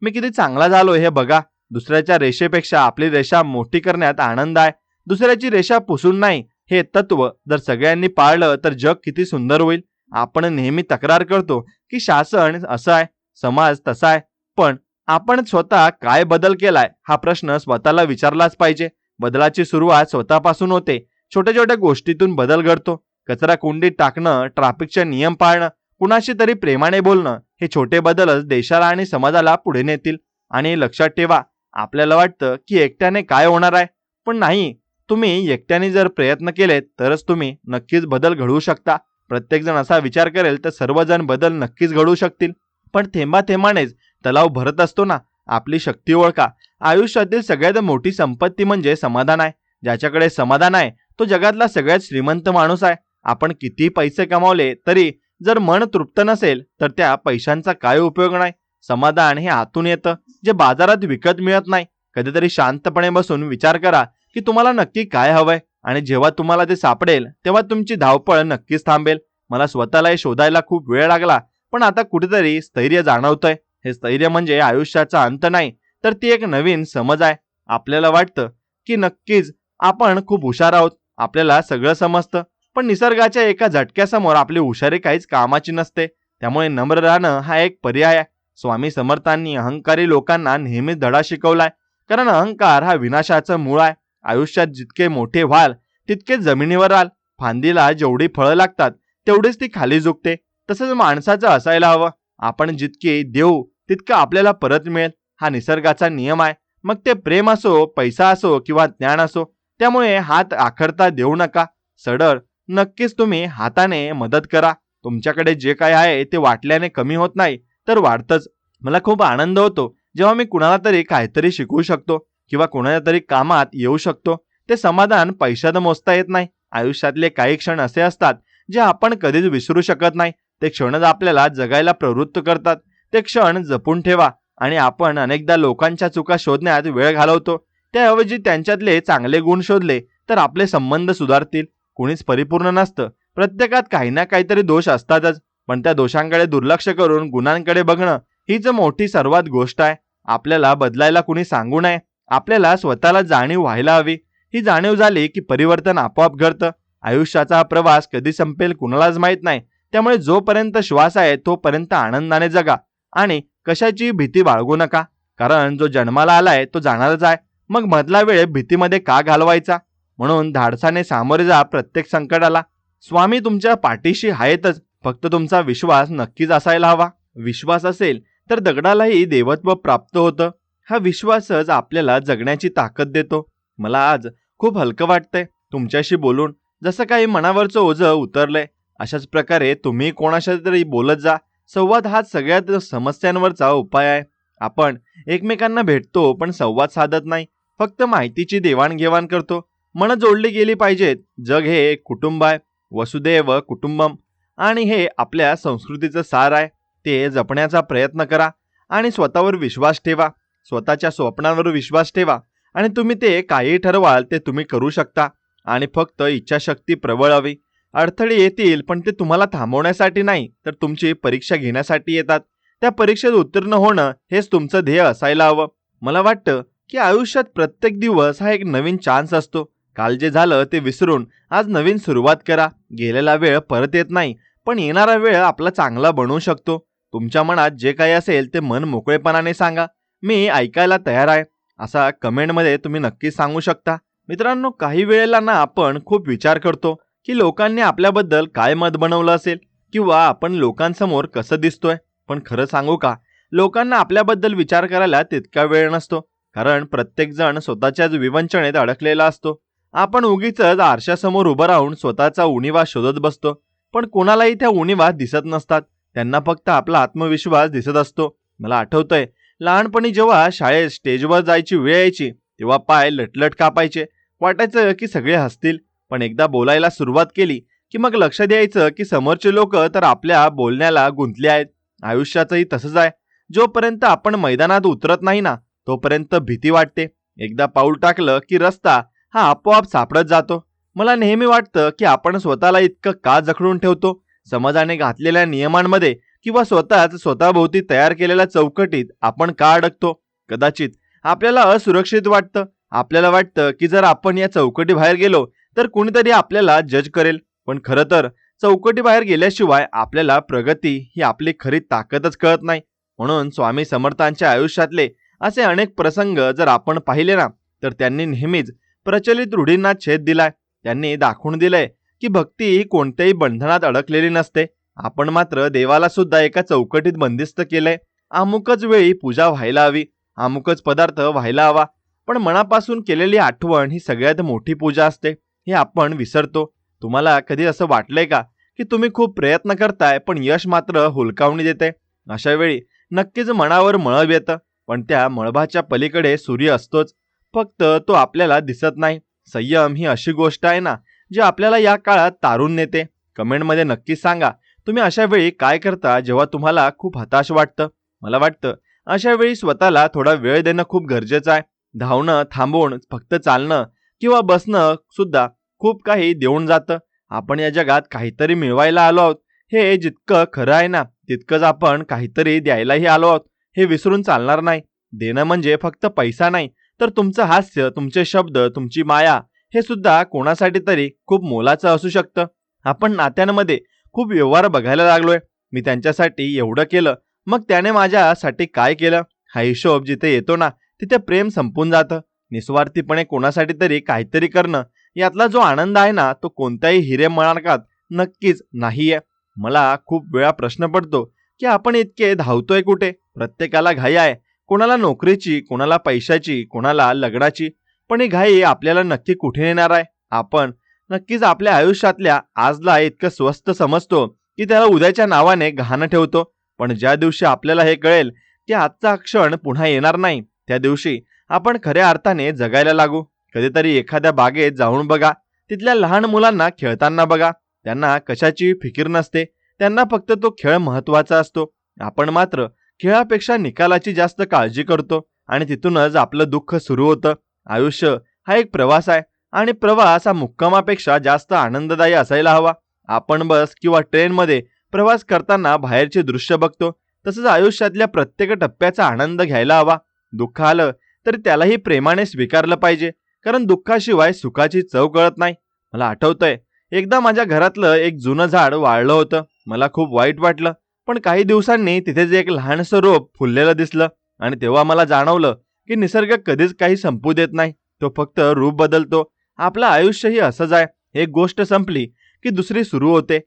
मी किती चांगला झालो हे बघा. दुसऱ्याच्या रेषेपेक्षा आपली रेषा मोठी करण्यात आनंद आहे. दुसऱ्याची रेषा पुसून नाही. हे तत्व जर सगळ्यांनी पाळलं तर जग किती सुंदर होईल. आपण नेहमी तक्रार करतो की शासन असं आहे, समाज तसा आहे, पण आपण स्वतः काय बदल केलाय हा प्रश्न स्वतःला विचारलाच पाहिजे. बदलाची सुरुवात स्वतःपासून होते. छोट्या छोट्या गोष्टीतून बदल घडतो. कचरा कुंडीत टाकणं, ट्रॅफिकचे नियम पाळणं, कुणाशी तरी प्रेमाने बोलणं, हे छोटे बदलच देशाला आणि समाजाला पुढे नेतील. आणि लक्षात ठेवा, आपल्याला वाटतं की एकट्याने काय होणार आहे, पण नाही. तुम्ही एकट्याने जर प्रयत्न केले तरच तुम्ही नक्कीच बदल घडवू शकता. प्रत्येकजण असा विचार करेल तर सर्वजण बदल नक्कीच घडवू शकतील. पण थेंबा थेंबानेच तलाव भरत असतो ना. आपली शक्ती ओळखा. आयुष्यातील सगळ्यात मोठी संपत्ती म्हणजे समाधान आहे. ज्याच्याकडे समाधान आहे तो जगातला सगळ्यात श्रीमंत माणूस आहे. आपण किती पैसे कमावले तरी जर मन तृप्त नसेल तर त्या पैशांचा काय उपयोग नाही. समाधान हे आतून येतं, जे बाजारात विकत मिळत नाही. कधीतरी शांतपणे बसून विचार करा की तुम्हाला नक्की काय हवंय, आणि जेव्हा तुम्हाला ते सापडेल तेव्हा तुमची धावपळ नक्कीच थांबेल. मला स्वतःला हे शोधायला खूप वेळ लागला, पण आता कुठेतरी स्थैर्य जाणवतंय. हे स्थैर्य म्हणजे आयुष्याचा अंत नाही, तर ती एक नवीन समज आहे. आपल्याला वाटतं की नक्कीच आपण खूप हुशार आहोत, आपल्याला सगळं समजतं, पण निसर्गाच्या एका झटक्यासमोर आपली हुशारी काहीच कामाची नसते. त्यामुळे नम्र राहणं हा एक पर्याय आहे. स्वामी समर्थांनी अहंकारी लोकांना नेहमीच धडा शिकवलाय, कारण अहंकार हा विनाशाचं मूळ आहे. आयुष्यात जितके मोठे व्हाल तितके जमिनीवर राल. फांदीला जेवढी फळं लागतात तेवढीच ती खाली झुकते. तसंच माणसाचं असायला हवं. आपण जितके देऊ तितकं आपल्याला परत मिळेल. हा निसर्गाचा नियम आहे. मग ते प्रेम असो, पैसा असो किंवा ज्ञान असो. त्यामुळे हात आखडता देऊ नका. सरळ नक्कीच तुम्ही हाताने मदत करा. तुमच्याकडे जे काय आहे ते वाटल्याने कमी होत नाही, तर वाढतंच. मला खूप आनंद होतो जेव्हा मी कुणाला तरी काहीतरी शिकवू शकतो किंवा कोणाच्या तरी कामात येऊ शकतो. ते समाधान पैशात मोजता येत नाही. आयुष्यातले काही क्षण असे असतात जे आपण कधीच विसरू शकत नाही. ते क्षणच आपल्याला जगायला प्रवृत्त करतात. ते क्षण जपून ठेवा. आणि आपण अनेकदा लोकांच्या चुका शोधण्यात वेळ घालवतो, त्याऐवजी त्यांच्यातले चांगले गुण शोधले तर आपले संबंध सुधारतील. कुणीच परिपूर्ण नसतं. प्रत्येकात काही ना काहीतरी दोष असतातच, पण त्या दोषांकडे दुर्लक्ष करून गुणांकडे बघणं हीच मोठी सर्वात गोष्ट आहे. आपल्याला बदलायला कुणी सांगू नये. आपल्याला स्वतःला जाणीव व्हायला हवी. ही जाणीव झाली की परिवर्तन आपोआप घडतं. आयुष्याचा हा प्रवास कधी संपेल कुणालाच माहित नाही. त्यामुळे जोपर्यंत श्वास आहे तोपर्यंत आनंदाने जगा आणि कशाची भीती बाळगू नका. कारण जो जन्माला आलाय तो जाणारच आहे. मग मधला वेळ भीतीमध्ये का घालवायचा. म्हणून धाडसाने सामोरे जा प्रत्येक संकटाला. स्वामी तुमच्या पाठीशी आहेतच. फक्त तुमचा विश्वास नक्कीच असायला हवा. विश्वास असेल तर दगडालाही देवत्व प्राप्त होतं. हा विश्वासच आपल्याला जगण्याची ताकद देतो. मला आज खूप हलकं वाटतंय तुमच्याशी बोलून. जसं काही मनावरचं ओझं उतरलंय. अशाच प्रकारे तुम्ही कोणाशी तरी बोलत जा. संवाद हाच सगळ्यात समस्यांवरचा उपाय आहे. आपण एकमेकांना भेटतो पण संवाद साधत नाही. फक्त माहितीची देवाणघेवाण करतो. मन जोडली गेली पाहिजेत. जग हे एक कुटुंब आहे. वसुदैव कुटुंबम. आणि हे आपल्या संस्कृतीचं सार आहे. ते जपण्याचा प्रयत्न करा आणि स्वतःवर विश्वास ठेवा. स्वतःच्या स्वप्नांवर विश्वास ठेवा आणि तुम्ही ते काही ठरवाल ते तुम्ही करू शकता. आणि फक्त इच्छाशक्ती प्रबळ हवी. अडथळे येतील पण ते तुम्हाला थांबवण्यासाठी नाही, तर तुमची परीक्षा घेण्यासाठी येतात. त्या परीक्षेत उत्तीर्ण होणं हेच तुमचं ध्येय असायला हवं. मला वाटतं की आयुष्यात प्रत्येक दिवस हा एक नवीन चान्स असतो. काल जे झालं ते विसरून आज नवीन सुरुवात करा. गेलेला वेळ परत येत नाही, पण येणारा वेळ आपला चांगला बनवू शकतो. तुमच्या मनात जे काही असेल ते मन मोकळेपणाने सांगा. मी ऐकायला तयार आहे असा कमेंटमध्ये तुम्ही नक्की सांगू शकता. मित्रांनो, काही वेळेला ना आपण खूप विचार करतो की लोकांनी आपल्याबद्दल काय मत बनवलं असेल किंवा आपण लोकांसमोर कसं दिसतोय. पण खरं सांगू का, लोकांना आपल्याबद्दल विचार करायला तितका वेळ नसतो. कारण प्रत्येक जण स्वतःच्याच विवंचनेत अडकलेला असतो. आपण उगीच आरशासमोर उभं राहून स्वतःचा उणिवा शोधत बसतो, पण कोणालाही त्या उणिवा दिसत नसतात. त्यांना फक्त आपला आत्मविश्वास दिसत असतो. मला आठवतंय, लहानपणी जेव्हा शाळेत स्टेजवर जायची वेळ यायची तेव्हा पाय लटलट कापायचे. वाटायचं की सगळे हसतील. पण एकदा बोलायला सुरुवात केली की मग लक्ष द्यायचं की समोरचे लोक तर आपल्या बोलण्याला गुंतले आहेत. आयुष्याचंही तसंच आहे. जोपर्यंत आपण मैदानात उतरत नाही ना तोपर्यंत भीती वाटते. एकदा पाऊल टाकलं की रस्ता हा आपोआप सापडत जातो. मला नेहमी वाटतं की आपण स्वतःला इतकं का जखडून ठेवतो. समाजाने घातलेल्या नियमांमध्ये किंवा स्वतःभोवती तयार केलेल्या चौकटीत आपण का अडकतो. कदाचित आपल्याला असुरक्षित वाटतं. आपल्याला वाटतं की जर आपण या चौकटी बाहेर गेलो तर कुणीतरी आपल्याला जज करेल. पण खरं तर चौकटी बाहेर गेल्याशिवाय आपल्याला प्रगती ही आपली खरी ताकदच कळत नाही. म्हणून स्वामी समर्थांच्या आयुष्यातले असे अनेक प्रसंग जर आपण पाहिले ना तर त्यांनी नेहमीच प्रचलित रूढींना छेद दिलाय. त्यांनी दाखवून दिलंय की भक्ती ही कोणत्याही बंधनात अडकलेली नसते. आपण मात्र देवाला सुद्धा एका चौकटीत बंदिस्त केलंय. अमुकच वेळी पूजा व्हायला हवी, अमुकच पदार्थ व्हायला हवा. पण मनापासून केलेली आठवण ही सगळ्यात मोठी पूजा असते हे आपण विसरतो. तुम्हाला कधी असं वाटलंय का की तुम्ही खूप प्रयत्न करताय पण यश मात्र हुलकावणी देते. अशा वेळी नक्कीच मनावर मळभ येतं. पण त्या मळभाच्या पलीकडे सूर्य असतोच, फक्त तो आपल्याला दिसत नाही. संयम ही अशी गोष्ट आहे ना जी आपल्याला या काळात तारून नेते. कमेंटमध्ये नक्की सांगा तुम्ही अशा वेळी काय करता जेव्हा तुम्हाला खूप हताश वाटतं. मला वाटतं अशा वेळी स्वतःला थोडा वेळ देणं खूप गरजेचं आहे. धावणं थांबवून फक्त चालणं किंवा बसणं सुद्धा खूप काही देऊन जातं. आपण या जगात काहीतरी मिळवायला आलो आहोत हे जितकं खरं आहे ना तितकंच आपण काहीतरी द्यायलाही आलो आहोत हे विसरून चालणार नाही. देणं म्हणजे फक्त पैसा नाही तर तुमचं हास्य, तुमचे शब्द, तुमची माया हे सुद्धा कोणासाठी तरी खूप मोलाचं असू शकतं. आपण नात्यांमध्ये खूप व्यवहार बघायला लागलोय. मी त्यांच्यासाठी एवढं केलं मग त्याने माझ्यासाठी काय केलं हा हिशोब जिथे येतो ना तिथे प्रेम संपून जातं. निस्वार्थीपणे कोणासाठी तरी काहीतरी करणं यातला जो आनंद आहे ना तो कोणत्याही हिरे मळाकात नक्कीच नाहीये. मला खूप वेळा प्रश्न पडतो की आपण इतके धावतोय कुठे. प्रत्येकाला घाई आहे, कोणाला नोकरीची, कोणाला पैशाची, कोणाला लग्नाची. पण ही घाई आपल्याला नक्की कुठे नेणार आहे. आपण नक्कीच आपल्या आयुष्यातल्या आजला इतकं स्वस्त समजतो की त्याला उद्याच्या नावाने गहाण ठेवतो. पण ज्या दिवशी आपल्याला हे कळेल की आजचा क्षण पुन्हा येणार नाही त्या दिवशी आपण खऱ्या अर्थाने जगायला लागू. कधीतरी एखाद्या बागेत जाऊन बघा, तिथल्या लहान मुलांना खेळताना बघा. त्यांना कशाची फिकीर नसते, त्यांना फक्त तो खेळ महत्वाचा असतो. आपण मात्र खेळापेक्षा निकालाची जास्त काळजी करतो आणि तिथूनच आपलं दुःख सुरू होतं. आयुष्य हा एक प्रवास आहे आणि प्रवास हा मुक्कामापेक्षा जास्त आनंददायी असायला हवा. आपण बस किंवा ट्रेनमध्ये प्रवास करताना बाहेरचे दृश्य बघतो, तसंच आयुष्यातल्या प्रत्येक टप्प्याचा आनंद घ्यायला हवा. दुःख आलं तरी त्यालाही प्रेमाने स्वीकारलं पाहिजे, कारण दुःखाशिवाय सुखाची चव कळत नाही. मला आठवतंय एकदा माझ्या घरातलं एक जुनं झाड वाळलं होतं. मला खूप वाईट वाटलं. पण काही दिवसांनी तिथेच एक लहानसं रोप फुललेलं दिसलं आणि तेव्हा मला जाणवलं की निसर्ग कधीच काही संपू देत नाही, तो फक्त रूप बदलतो. आपलं आयुष्यही असंच आहे. एक गोष्ट संपली की दुसरी सुरू होते,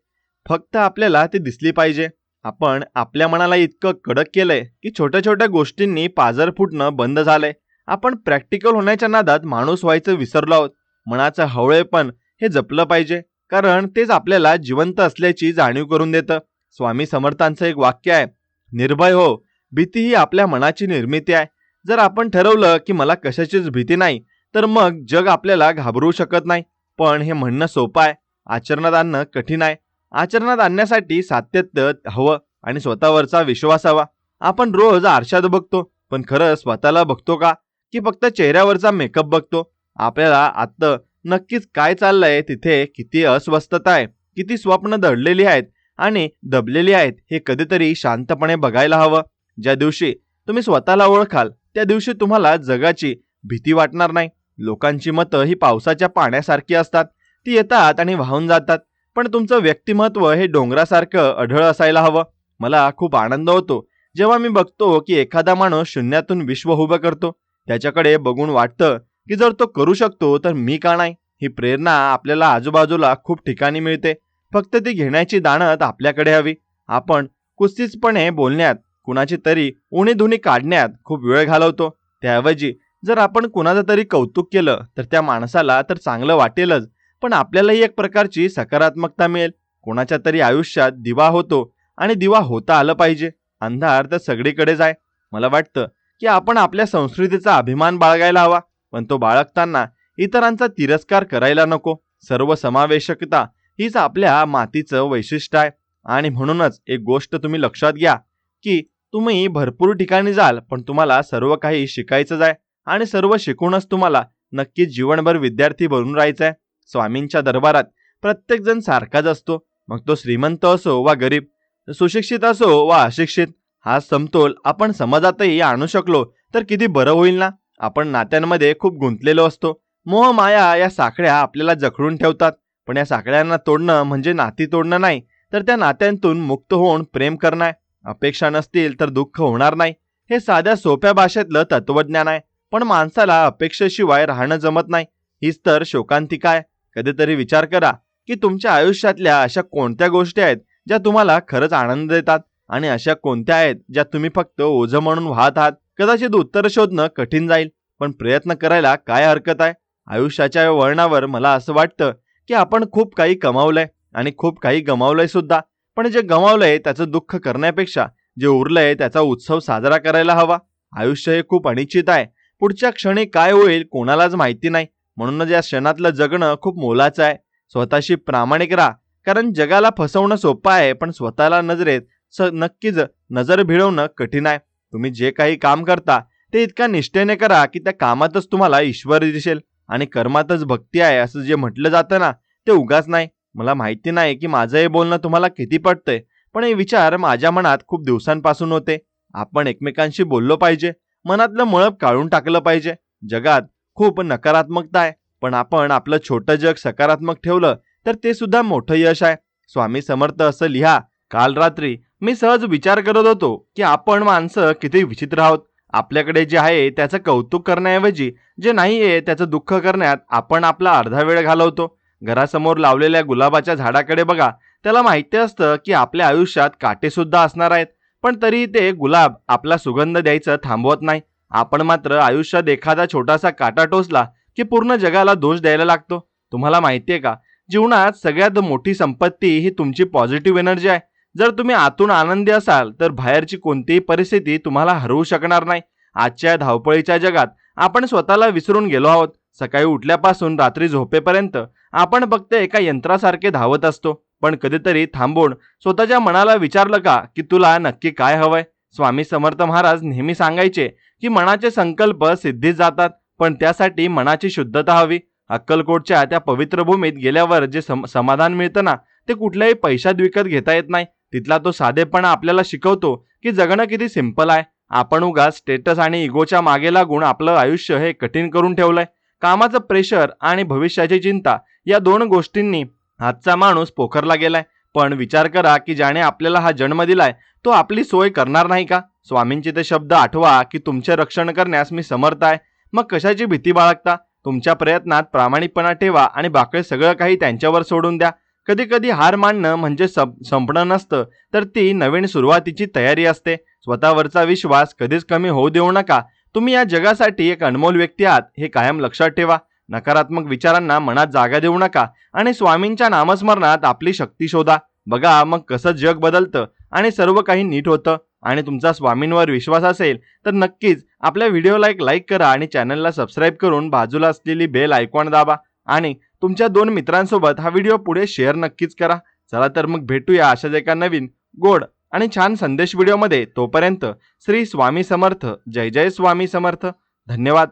फक्त आपल्याला ती दिसली पाहिजे. आपण आपल्या मनाला इतकं कडक केलंय की छोट्या छोट्या गोष्टींनी पाजर फुटणं बंद झालंय. आपण प्रॅक्टिकल होण्याच्या नादात माणूस व्हायचं विसरलो आहोत. मनाचं हवळेपण हे जपलं पाहिजे, कारण तेच आपल्याला जिवंत असल्याची जाणीव करून देतं. स्वामी समर्थांचं एक वाक्य आहे, निर्भय हो, भीती ही आपल्या मनाची निर्मिती आहे. जर आपण ठरवलं की मला कशाचीच भीती नाही तर मग जग आपल्याला घाबरू शकत नाही. पण हे म्हणणं सोपं आहे, आचरणात आणणं कठीण आहे. आचरणात आणण्यासाठी सातत्य हवं आणि स्वतःवरचा विश्वास हवा. आपण रोज आरशात बघतो, पण खरं स्वतःला बघतो का, की फक्त चेहऱ्यावरचा मेकअप बघतो. आपल्याला आत्ता नक्कीच काय चाललंय, तिथे किती अस्वस्थता आहे, किती स्वप्न दडलेली आहेत आणि दबलेली आहेत हे कधीतरी शांतपणे बघायला हवं. ज्या दिवशी तुम्ही स्वतःला ओळखाल त्या दिवशी तुम्हाला जगाची भीती वाटणार नाही. लोकांची मतं ही पावसाच्या पाण्यासारखी असतात, ती येतात आणि वाहून जातात. पण तुमचं व्यक्तिमत्व हे डोंगरासारखं अढळ असायला हवं. मला खूप आनंद होतो जेव्हा मी बघतो की एखादा माणूस शून्यातून विश्व उभं करतो. त्याच्याकडे बघून वाटतं की जर तो करू शकतो तर मी का नाही. ही प्रेरणा आपल्याला आजूबाजूला खूप ठिकाणी मिळते, फक्त ती घेण्याची दाणत आपल्याकडे हवी. आपण कुस्तीचपणे बोलण्यात, कुणाची तरी उणीधुणी काढण्यात खूप वेळ घालवतो. त्याऐवजी जर आपण कुणाचं तरी कौतुक केलं तर त्या माणसाला तर चांगलं वाटेलच, पण आपल्यालाही एक प्रकारची सकारात्मकता मिळेल. कोणाच्या तरी आयुष्यात दिवा होतो आणि दिवा होता आलं पाहिजे. अंधार तर सगळीकडेच आहे. मला वाटतं की आपण आपल्या संस्कृतीचा अभिमान बाळगायला हवा, पण तो बाळगताना इतरांचा तिरस्कार करायला नको. सर्वसमावेशकता हीच आपल्या मातीचं वैशिष्ट्य आहे. आणि म्हणूनच एक गोष्ट तुम्ही लक्षात घ्या की तुम्ही भरपूर ठिकाणी जाल, पण तुम्हाला सर्व काही शिकायचंच आहे आणि सर्व शिकूनच तुम्हाला नक्कीच जीवनभर विद्यार्थी बनून राहायचं आहे. स्वामींच्या दरबारात प्रत्येक जण सारखाच असतो, मग तो श्रीमंत असो वा गरीब, सुशिक्षित असो वा अशिक्षित. हा समतोल आपण समाजातही आणू शकलो तर किती बरं होईल ना. आपण नात्यांमध्ये खूप गुंतलेलो असतो. मोह माया या साखळ्या आपल्याला जखडून ठेवतात, पण या साखळ्यांना तोडणं म्हणजे नाती तोडणं नाही, तर त्या नात्यांतून मुक्त होऊन प्रेम करणं आहे. अपेक्षा नसतील तर दुःख होणार नाही, हे साध्या सोप्या भाषेतलं तत्वज्ञान आहे. पण माणसाला अपेक्षेशिवाय राहणं जमत नाही, हीच तर शोकांतिका आहे. कधीतरी विचार करा की तुमच्या आयुष्यातल्या अशा कोणत्या गोष्टी आहेत ज्या तुम्हाला खरंच आनंद देतात, आणि अशा कोणत्या आहेत ज्या तुम्ही फक्त ओझं म्हणून वाहत आहात. कदाचित उत्तर शोधणं कठीण जाईल, पण प्रयत्न करायला काय हरकत आहे. आयुष्याच्या या वळणावर मला असं वाटतं की आपण खूप काही कमावलंय आणि खूप काही गमावलंय सुद्धा, पण जे गमावलंय त्याचं दुःख करण्यापेक्षा जे उरलंय त्याचा उत्सव साजरा करायला हवा. आयुष्य हे खूप अनिश्चित आहे. पुढच्या क्षणी काय होईल कोणालाच माहिती नाही. म्हणूनच या क्षणातलं जगणं खूप मोलाचं आहे. स्वतःशी प्रामाणिक राहा, कारण जगाला फसवणं सोपं आहे, पण स्वतःला नजरेत नक्कीच नजर भिडवणं कठीण आहे. तुम्ही जे काही काम करता ते इतक्या निष्ठेने करा की त्या कामातच तुम्हाला ईश्वर दिसेल, आणि कर्मातच भक्ती आहे असं जे म्हटलं जातं ना, ते उगाच नाही. मला माहिती नाही की माझं हे बोलणं तुम्हाला किती पटतंय, पण हे विचार माझ्या मनात खूप दिवसांपासून होते. आपण एकमेकांशी बोललो पाहिजे, मनातलं मळप काढून टाकलं पाहिजे. जगात खूप नकारात्मकता आहे, पण आपण आपलं छोटं जग सकारात्मक ठेवलं तर ते सुद्धा मोठं यश आहे. स्वामी समर्थ असं लिहा, काल रात्री मी सहज विचार करत होतो की आपण माणसं किती विचित्र आहोत. आपल्याकडे जे आहे त्याचं कौतुक करण्याऐवजी जे नाहीये त्याचं दुःख करण्यात आपण आपला अर्धा वेळ घालवतो. घरासमोर लावलेल्या गुलाबाच्या झाडाकडे बघा, त्याला माहिती असतं की आपल्या आयुष्यात काटे सुद्धा असणार आहेत, पण तरी ते गुलाब आपला सुगंध द्यायचं थांबवत नाही. आपण मात्र आयुष्यात एखादा छोटासा काटा टोचला की पूर्ण जगाला दोष द्यायला लागतो. तुम्हाला माहितीये का, जीवनात सगळ्यात मोठी संपत्ती ही तुमची पॉझिटिव्ह एनर्जी आहे. जर तुम्ही आतून आनंदी असाल तर बाहेरची कोणतीही परिस्थिती तुम्हाला हरवू शकणार नाही. आजच्या धावपळीच्या जगात आपण स्वतःला विसरून गेलो आहोत. सकाळी उठल्यापासून रात्री झोपेपर्यंत आपण फक्त एका यंत्रासारखे धावत असतो. पण कधीतरी थांबून स्वतःच्या मनाला विचारलं का की तुला नक्की काय हवंय? स्वामी समर्थ महाराज नेहमी सांगायचे की मनाचे संकल्प सिद्धीत जातात, पण त्यासाठी मनाची शुद्धता हवी. अक्कलकोटच्या त्या पवित्र भूमीत गेल्यावर जे समाधान मिळतं ना, ते कुठल्याही पैशात विकत घेता येत नाही. तिथला तो साधेपणा आपल्याला शिकवतो की जगणं किती सिंपल आहे. आपण उगाच स्टेटस आणि इगोच्या मागे लागून आपलं आयुष्य हे कठीण करून ठेवलंय. कामाचं प्रेशर आणि भविष्याची चिंता या दोन गोष्टींनी आजचा माणूस पोखरला गेलाय. पण विचार करा की ज्याने आपल्याला हा जन्म दिलाय तो आपली सोय करणार नाही का? स्वामींचे ते शब्द आठवा की तुमचे रक्षण करण्यास मी समर्थ आहे. मग कशाची भीती बाळगता? तुमच्या प्रयत्नात प्रामाणिकपणा ठेवा आणि बाकी सगळं काही त्यांच्यावर सोडून द्या. कधी कधी हार मानणं म्हणजे संपणं नसतं, तर ती नवीन सुरुवातीची तयारी असते. स्वतःवरचा विश्वास कधीच कमी होऊ देऊ नका. तुम्ही या जगासाठी एक अनमोल व्यक्ती आहात, हे कायम लक्षात ठेवा. नकारात्मक विचारांना मनात जागा देऊ नका आणि स्वामींच्या नामस्मरणात आपली शक्ती शोधा. बघा मग कसं जग बदलतं आणि सर्व काही नीट होतं. आणि तुमचा स्वामींवर विश्वास असेल तर नक्कीच आपल्या व्हिडिओला एक लाईक करा आणि चॅनलला सबस्क्राईब करून बाजूला असलेली बेल आयकॉन दाबा, आणि तुमच्या 2 मित्रांसोबत हा व्हिडिओ पुढे शेअर नक्कीच करा. चला तर मग भेटूया अशाच एका नवीन गोड आणि छान संदेश व्हिडिओमध्ये. तोपर्यंत श्री स्वामी समर्थ. जय जय स्वामी समर्थ. धन्यवाद.